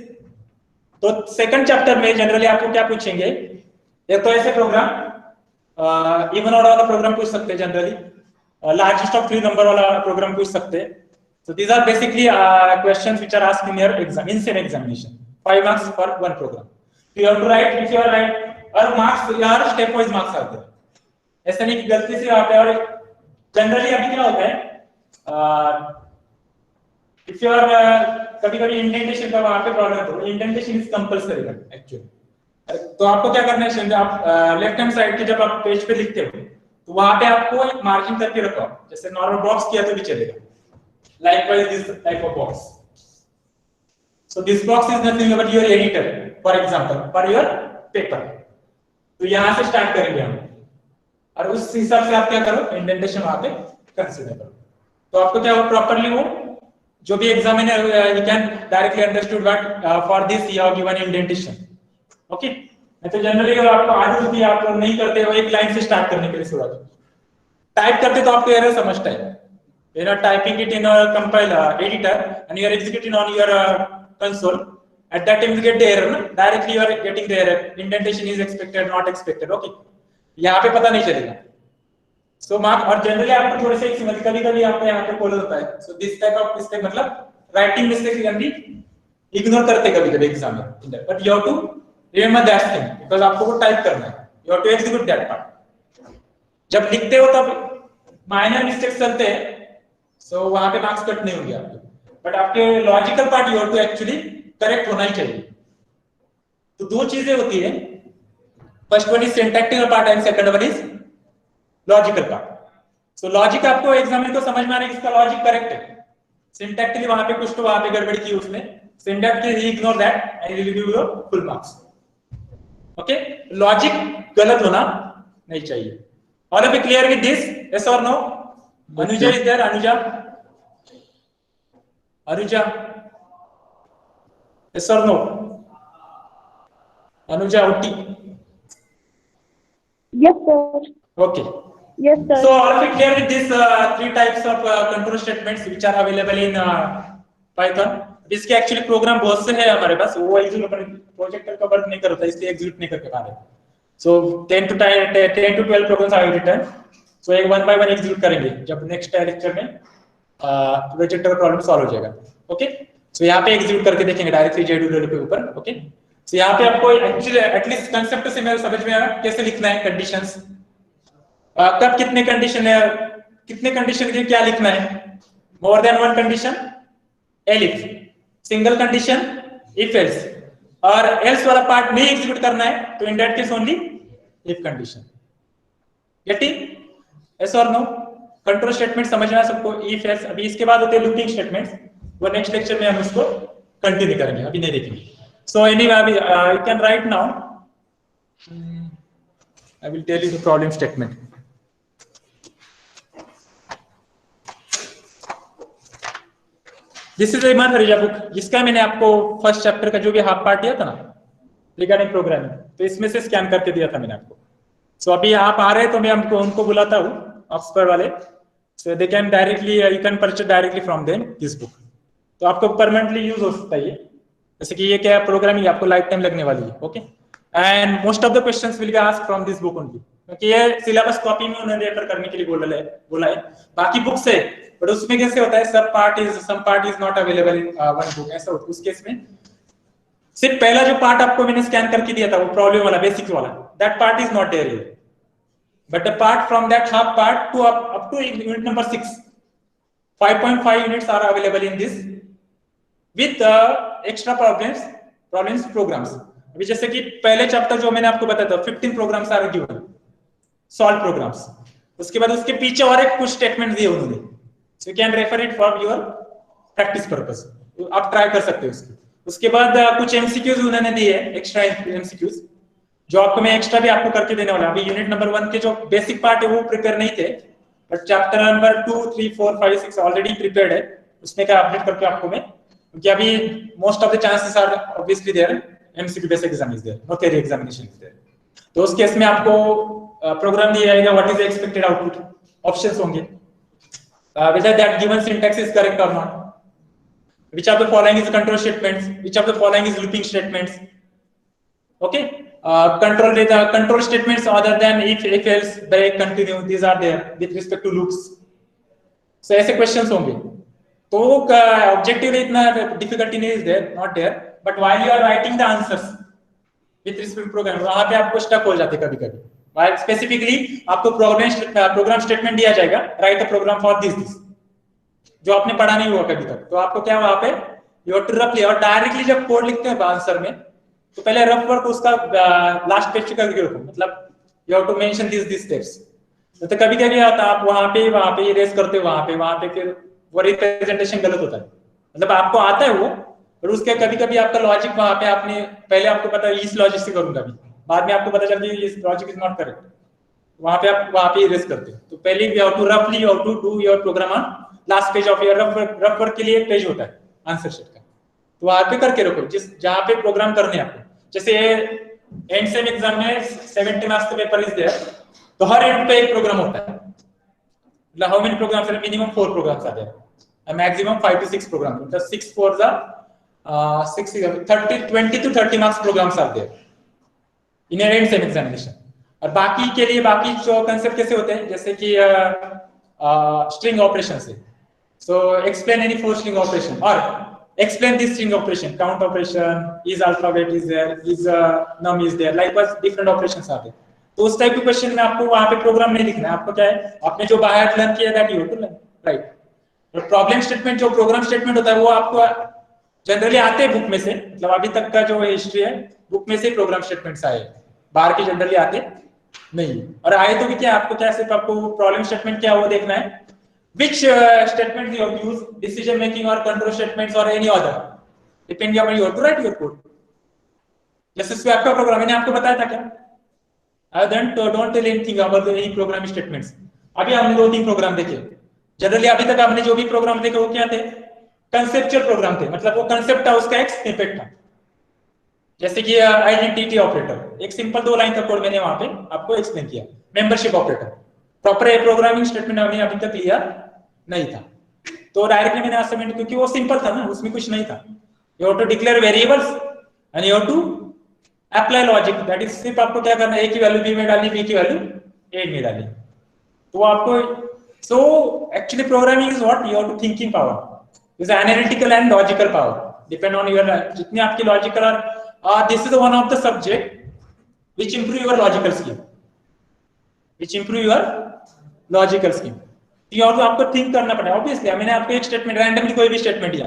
A: तो सेकंड चैप्टर में जनरली आपको क्या पूछेंगे एक तो ऐसे प्रोग्राम इवन ऑर्डर वाला प्रोग्राम पूछ सकते हैं जनरली, लार्जेस्ट ऑफ 3 नंबर वाला प्रोग्राम पूछ सकते हैं. So these are basically questions which are asked in your exam, in same examination. 5 marks for one program. You have to write, if you are right, और marks यार step wise marks आते हैं. ऐसा नहीं कि गलती से आप और जनरली अभी क्या होता है, if you are कभी-कभी इंडेंटेशन का वहां पे प्रॉब्लम होता है. Indentation is compulsory actually. तो आपको क्या करना है, आप लेफ्ट हैंड साइड के जब आप पेज पे लिखते हो तो वहां पे आपको एक मार्जिन करके रखो, जैसे नॉर्मल बॉक्स किया तो भी चलेगा. Likewise, this type of box. So this box is nothing but your editor, for example, for your paper. तो यहाँ से स्टार्ट करेंगे हम, और उस हिसाब से आप क्या करो, इंडेंटेशन वहां पे कंसीडर करो. तो आपको क्या हो, प्रॉपरली वो जो भी examiner you can directly understood what for this you have given indentation. Okay. तो जनरली अगर आपको आदत होती है, आप नहीं करते हो एक लाइन से स्टार्ट करने के लिए शुरुआत, टाइप करते तो आपको एरर समझता है. You are typing it in a compiler editor and you are executing on your console. At that time you get the error, no? Directly you are getting the error. Indentation is expected, not expected. Okay. यहाँ पे पता नहीं चलेगा. So mark, और generally आपको थोड़े से कभी-कभी आपको यहाँ पे follow होता है. So this type of mistake मतलब writing mistake can be ignore करते कभी-कभी exam में. But you have to remember that thing because आपको वो type करना है. You have to execute that part. जब लिखते हो तब minor mistakes चलते हैं. So वहां पे मार्क्स कट नहीं होंगे आपके, बट आपके logical part you have to actually correct होना ही चाहिए. तो दो चीजें होती है, first one is syntactical part and second one is logical part. So logic आपको एग्जाम में तो समझ में आना है, इसका लॉजिक करेक्ट है. सिंटैक्टिकली वहां पे कुछ तो वहां पे गड़बड़ की उसने, syntactically ignore that and you will give you full marks. Okay. Logic गलत होना नहीं चाहिए. All of you clear with this? Yes और no? Anuja is there? Anuja, yes or no? Anuja, OT.
B: Yes, sir.
A: Okay.
B: Yes, sir.
A: So all of you clear with this 3 types of control statements which are available in Python. इसके actually programme बहुत से है हमारे पास, वो execute अपने projector का work नहीं करता, इसलिए एग्जीक्यूट नहीं करके पा रहे. So 10 to 12 programs I have written. So एक 1 by 1 एग्जीक्यूट करेंगे जब नेक्स्ट लेक्चर में प्रोजेक्टर का प्रॉब्लम सॉल्व हो जाएगा. ओके. सो यहाँ पे एग्जीक्यूट करके देखेंगे डायरेक्टली JDUL के ऊपर. ओके. सो यहाँ पे आपको एक्चुअली एटलीस्ट कंसेप्ट से मेरे समझ में आया कैसे लिखना है कंडीशंस, कब कितने कंडीशन है, कितने कंडीशन के क्या लिखना है, more than one condition, elif, single condition, if else, और एल्स वाला पार्ट नहीं एग्जीक्यूट करना है तो in that case only if condition. Getting? Yes or no? Control statement समझना सबको, if else. अभी इसके बाद होते हैं लूपिंग स्टेटमेंट्स, वो नेक्स्ट लेक्चर में हम उसको कंटिन्यू करेंगे, अभी नहीं देखेंगे. सो एनीवे अभी you can write now. I will tell you the problem statement. This is Iman हरिजा book, जिसका मैंने आपको फर्स्ट चैप्टर का जो भी हाफ पार्ट दिया था ना रिगार्डिंग प्रोग्रामिंग, तो इसमें से स्कैन करके दिया था मैंने आपको. सो अभी आप आ रहे हैं तो मैं हमको उनको बुलाता हूँ ऑक्सफोर्ड वाले, so they can directly you can purchase directly from them this book. तो आपको परमानेंटली यूज हो सकता है ये, जैसे कि ये क्या प्रोग्रामिंग आपको लाइफ टाइम लगने वाली है. Okay. And most of the questions will be asked from this book only, क्योंकि ये सिलेबस कॉपी में उन्होंने रेफर करने के लिए बोला है. बाकी बुक्स है बट उसमें कैसे होता है, some part is not available in one book, ऐसा होता है. उस केस में सिर्फ पहला जो पार्ट आपको मैंने स्कैन करके दिया था वो प्रॉब्लम वाला बेसिक वाला, that part is not there here. But apart from that half part to up to unit number 6, 5.5 units are available in this with extra problems programs. अभी जैसे कि पहले चैप्टर जो मैंने आपको बताया था 15 programs are given, solve programs. उसके बाद उसके पीछे और एक कुछ स्टेटमेंट दिए उन्होंने, so you can refer it for your practice purpose. आप ट्राई कर सकते हो उसको. उसके बाद कुछ MCQs उन्होंने दिए, एक्स्ट्रा MCQs जो आपको मैं एक्स्ट्रा भी आपको करके देने वाला. अभी यूनिट नंबर 1 के जो बेसिक पार्ट है वो प्रिपेयर नहीं थे, but chapter number 2, 3, 4, 5, 6 already prepared है. उसमें क्या अपडेट करके आपको मैं, क्योंकि अभी most of the chances are obviously there, MCQ based exam is there, no theory examination is there. तो उस केस में आपको प्रोग्राम दिया जाएगा, what is the expected output, options होंगे, whether that given syntax is correct or not, which of the following is control statements, which of the following is looping statements. Okay. control statements other than if else, break, continue, these are there with respect to loops. So ऐसे questions होंगे. तो objective इतना difficulty नहीं is there, not there, but while you are writing the answers with respect to program, वहाँ पे आपको stuck हो जाते कभी-कभी. While specifically आपको program statement दिया जाएगा, write a program for this, जो आपने पढ़ा नहीं हुआ कभी तक, तो आपको क्या वहाँ पे you have to roughly और directly जब कोड लिखते हैं आंसर में, तो पहले रफ वर्क उसका लास्ट पेज करके रखो, मतलब you have to mention these steps. तो कभी-कभी आता आप वहाँ पे इरेज करते हो, वहाँ पे फिर वो रिप्रेजेंटेशन गलत होता है, मतलब आपको आता है वो, पर उसके कभी-कभी आपका लॉजिक वहाँ पे आपने पहले आपको पता है इस लॉजिक से करूंगा अभी, बाद में आपको पता चलता है ये लॉजिक इज नॉट करेक्ट, वहाँ पे आप वहाँ पे इरेज करते हो. तो पहले you have to roughly you have to do your program on last page of your rough work के लिए एक पेज होता है आंसर शीट का, तो वहाँ पे करके रखो जिस जहाँ पे प्रोग्राम करने आपको. जैसे एंड सेम एग्जाम में 70 मार्क्स का पेपर इज देयर, तो हर एंड पे एक प्रोग्राम होता है, मतलब how many programs are, minimum 4 programs are there, maximum 5 to 6 program, मतलब 6 4 20 to 30 marks programs are there in and same examination. और बाकी के लिए बाकी जो कांसेप्ट कैसे होते हैं, जैसे कि स्ट्रिंग ऑपरेशन से, so explain any 4 string operation और explain this string operation, count operation, is alphabet is there, is num is there, likewise different operations are there. तो उस टाइप के क्वेश्चन में आपको वहां पे प्रोग्राम नहीं लिखना है, आपको क्या है आपने जो बाहर लर्न किया that you to learn, right. और प्रॉब्लम स्टेटमेंट जो प्रोग्राम स्टेटमेंट होता है वो आपको जनरली आते हैं बुक में से, मतलब अभी तक का जो हिस्ट्री है बुक में से प्रोग्राम स्टेटमेंट्स आए, बाहर के जनरली आते नहीं. और आए तो भी क्या आपको क्या सिर्फ आपको प्रॉब्लम स्टेटमेंट क्या वो देखना है, which statements you have used, decision making or control statements or any other, depending on you have to write your code. जैसे स्वैप का प्रोग्राम मैंने आपको बताया था क्या, I don't tell anything about any program statements. अभी हमने 2-3 programme देखे, जनरली अभी तक आपने जो भी प्रोग्राम देखे वो क्या थे, कंसेप्चुअल प्रोग्राम थे, मतलब वो कंसेप्ट था उसका एक स्निपेट था. जैसे कि आइडेंटिटी ऑपरेटर, एक सिंपल 2 लाइन का कोड मैंने वहां पे आपको एक्सप्लेन किया. Membership operator, proper programming statement हमने अभी तक लिया नहीं था, तो डायरेक्टली मैंने असाइनमेंट, क्योंकि वो सिंपल था ना, उसमें कुछ नहीं था. You have to declare variables and you have to apply logic, that is सिर्फ आपको क्या करना है, ए की वैल्यू बी में डालनी, बी की वैल्यू ए में डालनी, तो आपको. So actually programming is what, you have to thinking power is analytical and logical power, depend on your जितने आपकी logical are. This is one of the subject which improve your logical skill, which improve your logical scheme. ये और तो आपको think करना पड़ेगा. Obviously मैंने आपको एक स्टेटमेंट रैंडमली कोई भी स्टेटमेंट दिया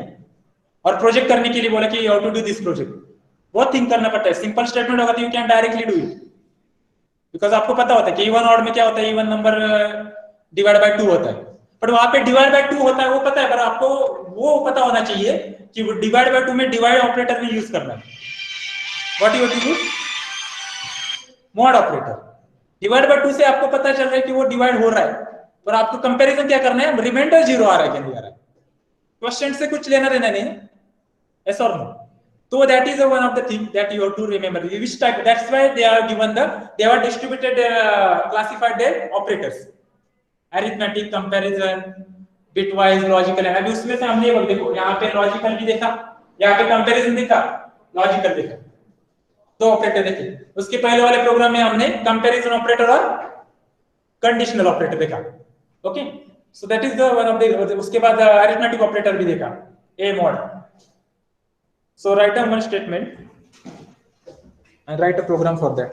A: और प्रोजेक्ट करने के लिए बोला कि you have to do this project, बहुत थिंक करना पड़ता है. सिंपल स्टेटमेंट होगा तो you can directly do it, because आपको पता होता है कि इवन ऑड में क्या होता है, इवन नंबर डिवाइड बाय 2 होता है, बट वहां पे डिवाइड बाय 2 होता है वो पता है, पर आपको वो पता होना चाहिए कि डिवाइड बाय 2 में डिवाइड ऑपरेटर में यूज करना है. What you have to do, mod operator. Divide by 2 से आपको पता चल रहा है कि वो डिवाइड हो रहा है, पर आपको कंपैरिजन क्या करना है, रिमाइंडर 0 आ रहा है कि नहीं आ रहा है, क्वेश्चन से कुछ लेना देना नहीं है, yes or no. So that is one of the things that you have to remember. Which type? That's why they are given they are distributed, classified their operators, arithmetic, comparison, bitwise, logical. अभी उसमें से हमने ये देखो, यहाँ पे logical भी देखा, यहाँ पे कंपैरिजन देखा, लॉजिकल देखा, 2 ऑपरेटर देखे. उसके पहले वाले प्रोग्राम में हमने कंपैरिजन ऑपरेटर और कंडीशनल ऑपरेटर देखा. Okay, so that is the one of the. उसके बाद अरिथमेटिक ऑपरेटर भी देखा, a mod. So write one statement and write a program for that.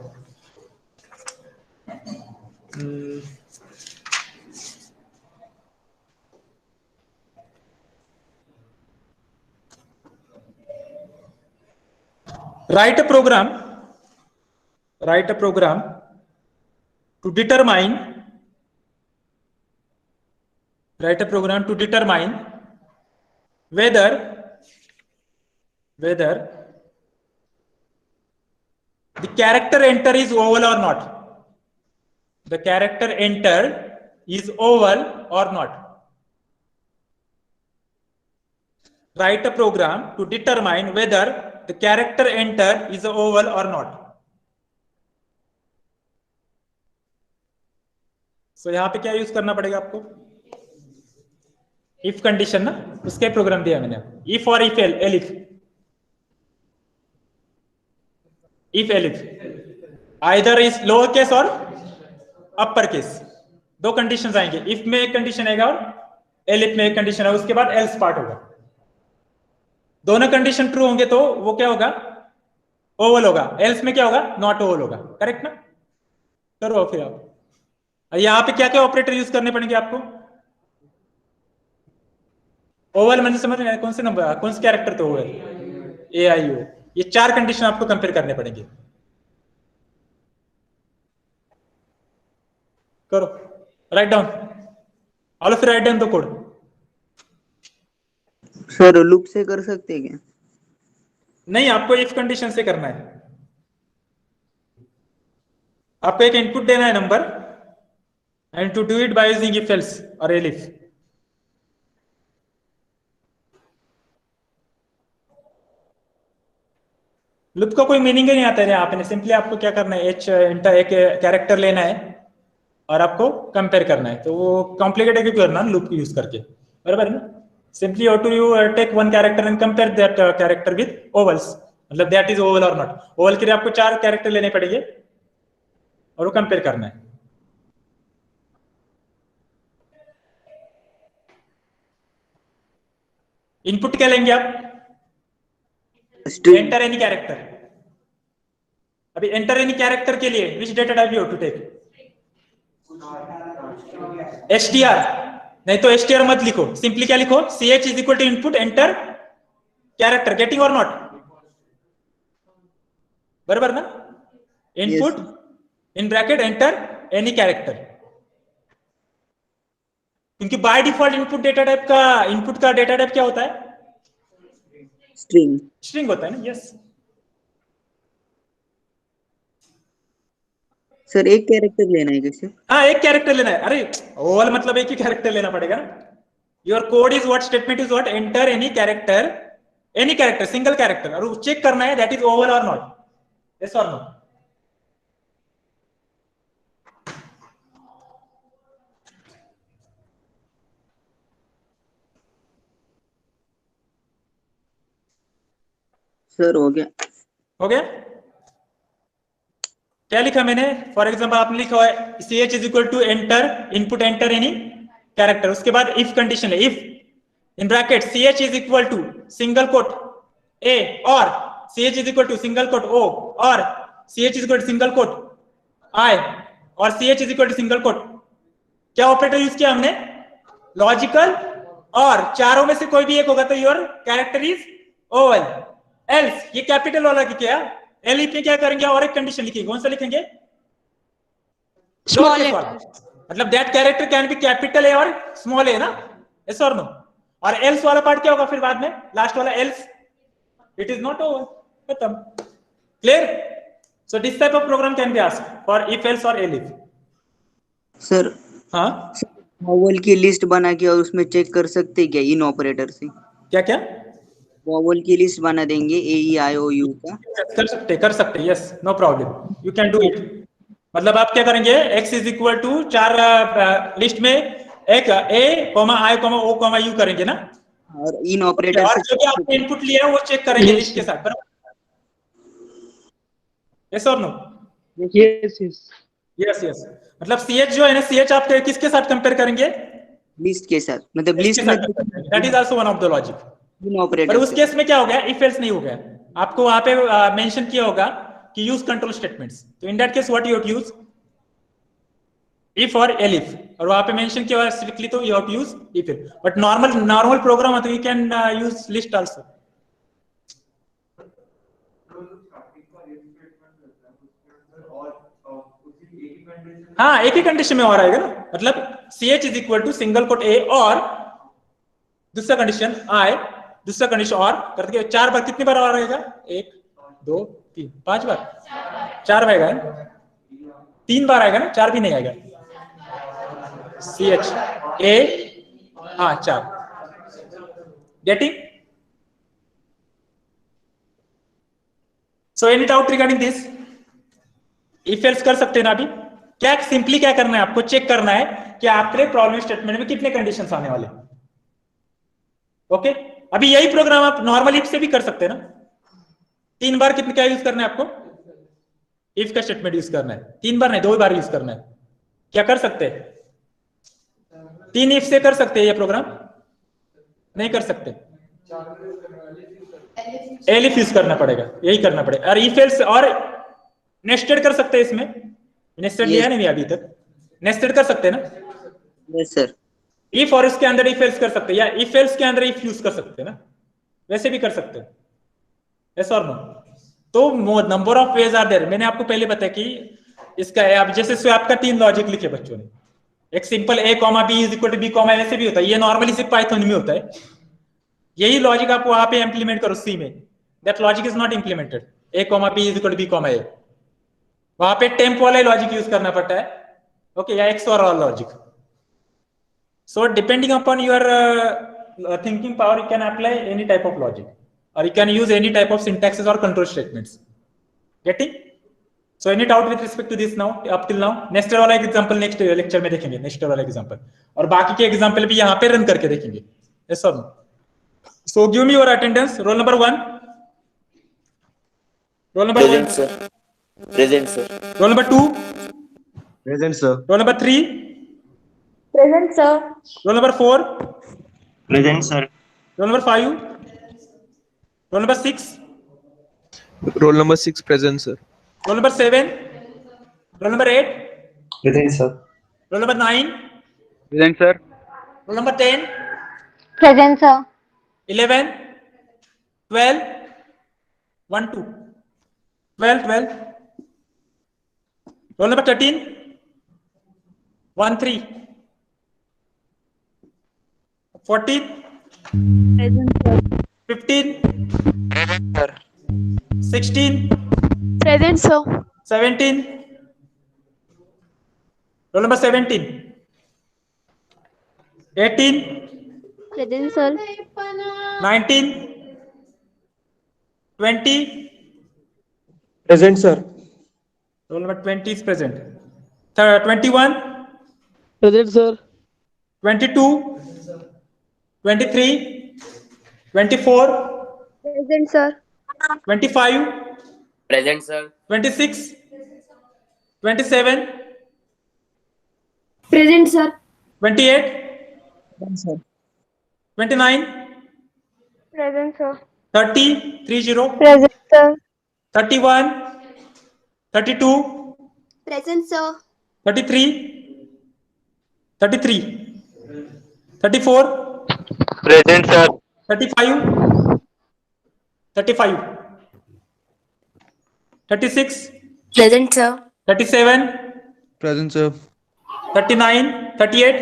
A: Write a program to determine whether the character enter is oval or not. The character enter is oval or not. Write a program to determine whether the character enter is oval or not. So यहाँ पे क्या use करना पड़ेगा आपको, if condition ना, उसके programme दिया मैंने. इफ और if elif either is lower case और अपर केस, दो कंडीशंस आएंगे, इफ में एक कंडीशन आएगा और एलिफ में एक कंडीशन है, उसके बाद एल्स पार्ट होगा। दोनों कंडीशन ट्रू होंगे तो वो क्या होगा, ओवल होगा, एल्स में क्या होगा, नॉट ओवल होगा। करेक्ट ना? करो फिर आप। यहाँ पे क्या क्या ऑपरेटर यूज करने पड़ेंगे आपको? ओवल मतलब समझ में आया? कौन से नंबर, कौन से कैरेक्टर तो ओवल, ए आई ओ, ये चार कंडीशन आपको कंपेयर करने पड़ेंगे। करो, write down, all of write down the code.
F: Sir loop से कर सकते हैं क्या?
A: नहीं, आपको इफ कंडीशन से करना है। आपको एक इनपुट देना है number, and to do it by using if else और एलिफ। लूप का कोई मीनिंग ही नहीं आता है आपने, सिंपली आपको क्या करना है, एच इंटर एक कैरेक्टर लेना है और आपको कंपेयर करना है। तो वो कॉम्प्लिकेटेड क्यों करना लूप को यूज करके, बराबर है ना? Simply you take one character and compare that character with vowels, मतलब दैट इज ओवल और नॉट ओवल के लिए आपको चार कैरेक्टर लेने पड़ेंगे और वो कंपेयर करना है। इनपुट क्या लेंगे आप? Enter any character. अभी एंटर एनी कैरेक्टर के लिए which data type you to take? HTR, नहीं तो एचटीआर मत लिखो, सिंपली क्या लिखो, ch is equal to input enter character, getting और नॉट, बराबर ना? Input in bracket enter any character, क्योंकि by default input data type का, इनपुट का डेटा टाइप क्या होता है?
F: स्ट्रिंग।
A: स्ट्रिंग होता है ना? यस।
F: सर एक कैरेक्टर लेना है कैसे?
A: हाँ, एक कैरेक्टर लेना है। अरे ओवल मतलब एक ही कैरेक्टर लेना पड़ेगा ना। Your code is what, statement is what, enter any character, single character, और चेक करना है दैट इज ओवल और नॉट, यस और नो।
F: सर हो गया।
A: हो गया? क्या लिखा मैंने? फॉर एग्जाम्पल आपने लिखा है ch is equal to enter input enter any character, उसके बाद इफ कंडीशन है, if in bracket ch is equal to single quote a और ch is equal to single quote o और ch is equal to single quote i और ch is equal to single quote. क्या operator use किया हमने? Logical, और चारों में से कोई भी एक होगा तो your character is Oval. Else ये कैपिटल वाला की क्या, एलिफ में क्या करेंगे, और एक कंडीशन लिखेंगे, कौन सा लिखेंगे?
B: स्मॉल
A: Lowercase वाला। मतलब that character can be capital A और स्मॉल ए ना, यस और नो। और एल्स वाला पार्ट क्या होगा फिर बाद में, लास्ट वाला else, it is not over, खत्म। Clear? So this type of program can be asked for if else और एलिफ।
F: सर
A: हाँ,
F: वॉवल की लिस्ट बना के और उसमें चेक कर सकते हैं क्या इन ऑपरेटर से?
A: क्या क्या
F: वॉवल की लिस्ट बना देंगे AEIOU का।
A: कर सकते, yes, no problem, you can do it. मतलब आप क्या करेंगे, x इज इक्वल टू चार लिस्ट में एक a, i, o, u करेंगे ना,
F: और इन ऑपरेटर
A: और जो भी आपने इनपुट लिया है वो चेक करेंगे लिस्ट के साथ, बराबर? यस और no?
C: Yes, yes.
A: Yes yes. मतलब ch जो है ना, ch आप किसके साथ कंपेयर करेंगे?
F: लिस्ट के साथ, मतलब लिस्ट में
A: that is also one of the logic.
F: In
A: पर
F: ऑपरेटर
A: उस केस में क्या हो गया, इफ एल्स नहीं हो गया, आपको वहां पे मेंशन किया होगा कि यूज कंट्रोल स्टेटमेंट्स, तो in that case what you have to use, if और एलिफ, और वहां पे मेंशन किया हुआ स्ट्रिक्टली तो you have to use if else. But normal program तो you can use list also. हाँ, एक ही कंडीशन में और आएगा ना, मतलब ch is equal to single quote a और दूसरा कंडीशन i, दूसरा कंडीशन और करके चार बार, कितनी बार और आएगा, 1 2 3 5 बार, 4 बार आएगा, 3 बार आएगा ना, 4 भी नहीं आएगा। ch a, हाँ 4, getting? So any doubt regarding this? If else कर सकते हैं ना अभी? क्या सिंपली क्या करना है आपको, चेक करना है कि आपके प्रॉब्लम स्टेटमेंट में कितने कंडीशंस आने वाले। ओके, अभी यही प्रोग्राम आप नॉर्मल इफ से भी कर सकते हैं ना। 3 बार कितने क्या यूज करना है आपको? इफ का स्टेटमेंट यूज करना है, 3 बार नहीं 2 बार यूज करना है। क्या कर सकते हैं? 3 इफ से कर सकते हैं ये प्रोग्राम? नहीं कर सकते, एलिफ यूज करना पड़ेगा, यही करना पड़ेगा। और इफ एल्स और नेस्टेड कर सकते हैं इसमें, नेस्टेड लिया नहीं अभी तक, नेस्टेड कर सकते हैं ना?
F: Yes sir.
A: इफ और इसके अंदर इफ एल्स कर सकते हैं, या इफ एल्स के अंदर इफ यूज कर सकते हैं ना, वैसे भी कर सकते हैं। यस और नो? तो number of ways are there. मैंने आपको पहले बताया कि इसका अब जैसे स्वैप का 3 लॉजिक लिखे बच्चों ने, एक simple a comma b is equal to b comma ऐसे भी होता है, ये नॉर्मली सिर्फ पाइथन में होता है। यही लॉजिक आप वहां पे इंप्लीमेंट करो सी में, that logic is not implemented, a comma b is equal to b comma a, वहां पे टेम्प वाला लॉजिक यूज करना पड़ता है, ओके, या एक्स और logic. So depending upon your thinking power you can apply any type of logic, or you can use any type of syntaxes or control statements. Getting? So any doubt with respect to this now, up till now? Nested वाला example next lecture में देखेंगे, nested वाला example, और बाकी के example भी यहाँ पे रन करके देखेंगे। Yes or no? So give me your attendance. Roll number 1. Roll number 1.
G: Present, sir. Present, sir.
A: Roll number 2.
G: Present, sir.
A: Roll number 3.
B: Present, sir.
A: Roll number 4.
G: Present, sir.
A: Roll number 5. Roll number 6.
H: Roll number 6 present, sir.
A: Roll number 7. Roll number 8.
G: Present, sir.
A: Roll number 9.
C: Present, sir.
A: Roll number 10.
B: Present, sir.
A: 11, 12, 1, 2, 12, 12. Roll number 13, 1, 3, 14,
B: Present, sir.
A: 15,
D: Present, sir.
A: 16,
B: Present, sir.
A: 17. Roll number 17, 18,
B: Present, sir.
A: 19, 20.
G: Present, sir.
A: Roll number 20 is present. 21,
C: Present, sir.
A: 22, 23, 24,
B: Present, sir.
A: 25,
G: Present, sir.
A: 26, 27,
B: Present, sir.
A: 28, 29,
B: Present, sir.
A: 30, 30,
B: Present, sir.
A: 31, 32,
B: Present, sir.
A: 33, 33, 34,
D: Present, sir.
A: 35, 35, 36,
B: Present, sir.
A: 37,
H: Present, sir.
A: 39, 38,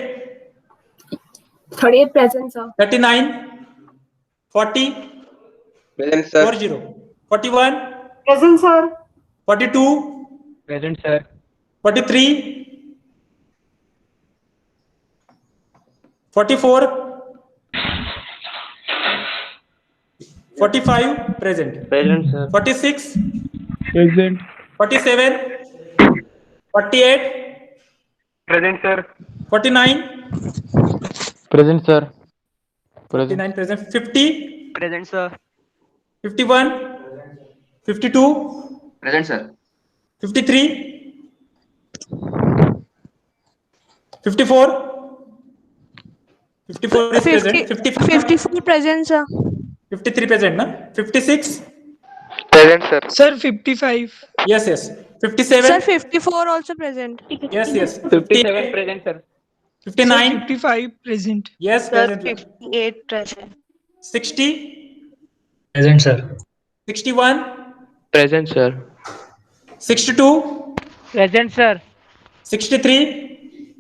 B: 38, present, sir.
A: 39, 40,
G: Present, sir.
A: 40, 41,
B: Present, sir.
A: 42,
C: Present, sir.
A: 43, 44, 45, present.
G: Present, sir.
A: 46,
C: Present.
A: 47, 48,
G: Present, sir.
A: 49,
C: Present, sir.
A: 49 present, 50,
C: Present, sir.
A: 51, 52,
E: Present, sir.
A: 53, 54, 54 is present, 55,
B: 54, present, sir.
A: 53 present, na? 56,
D: Present, sir.
C: Sir, 55.
A: yes, yes, 57,
B: Sir, 54 also present.
A: yes, yes,
C: 57 present, sir.
A: 59,
C: 55 present.
A: yes, present,
B: 58 present.
A: 60,
G: Present, sir.
A: 61,
D: Present, sir.
A: 62,
C: Present, sir.
A: 63,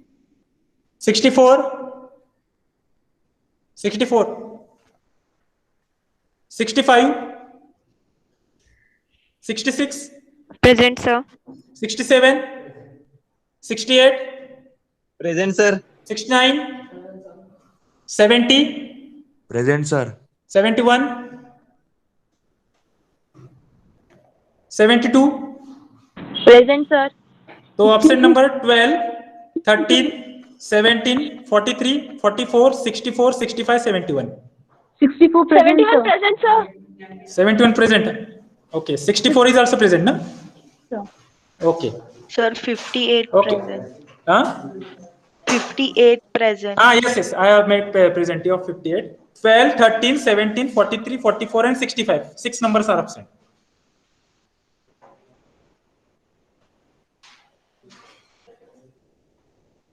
A: 64, 64, 65, 66,
B: Present, sir.
A: 67, 68,
G: Present, sir.
A: 69, 70,
G: Present, sir.
A: 71, 72.
B: Present, sir.
A: तो option number 12, 13, 17, 43, 44, 64, 65, 71.
B: 64 present, 71 present, sir.
A: 71 present. Okay, 64 is also present, na?
B: Sure.
A: Okay.
B: Sir, 58
A: Okay.
B: present.
A: Huh?
B: 58 present.
A: Yes. I have made present of 58. 12, 13, 17, 43, 44, and 65. 6 numbers are absent.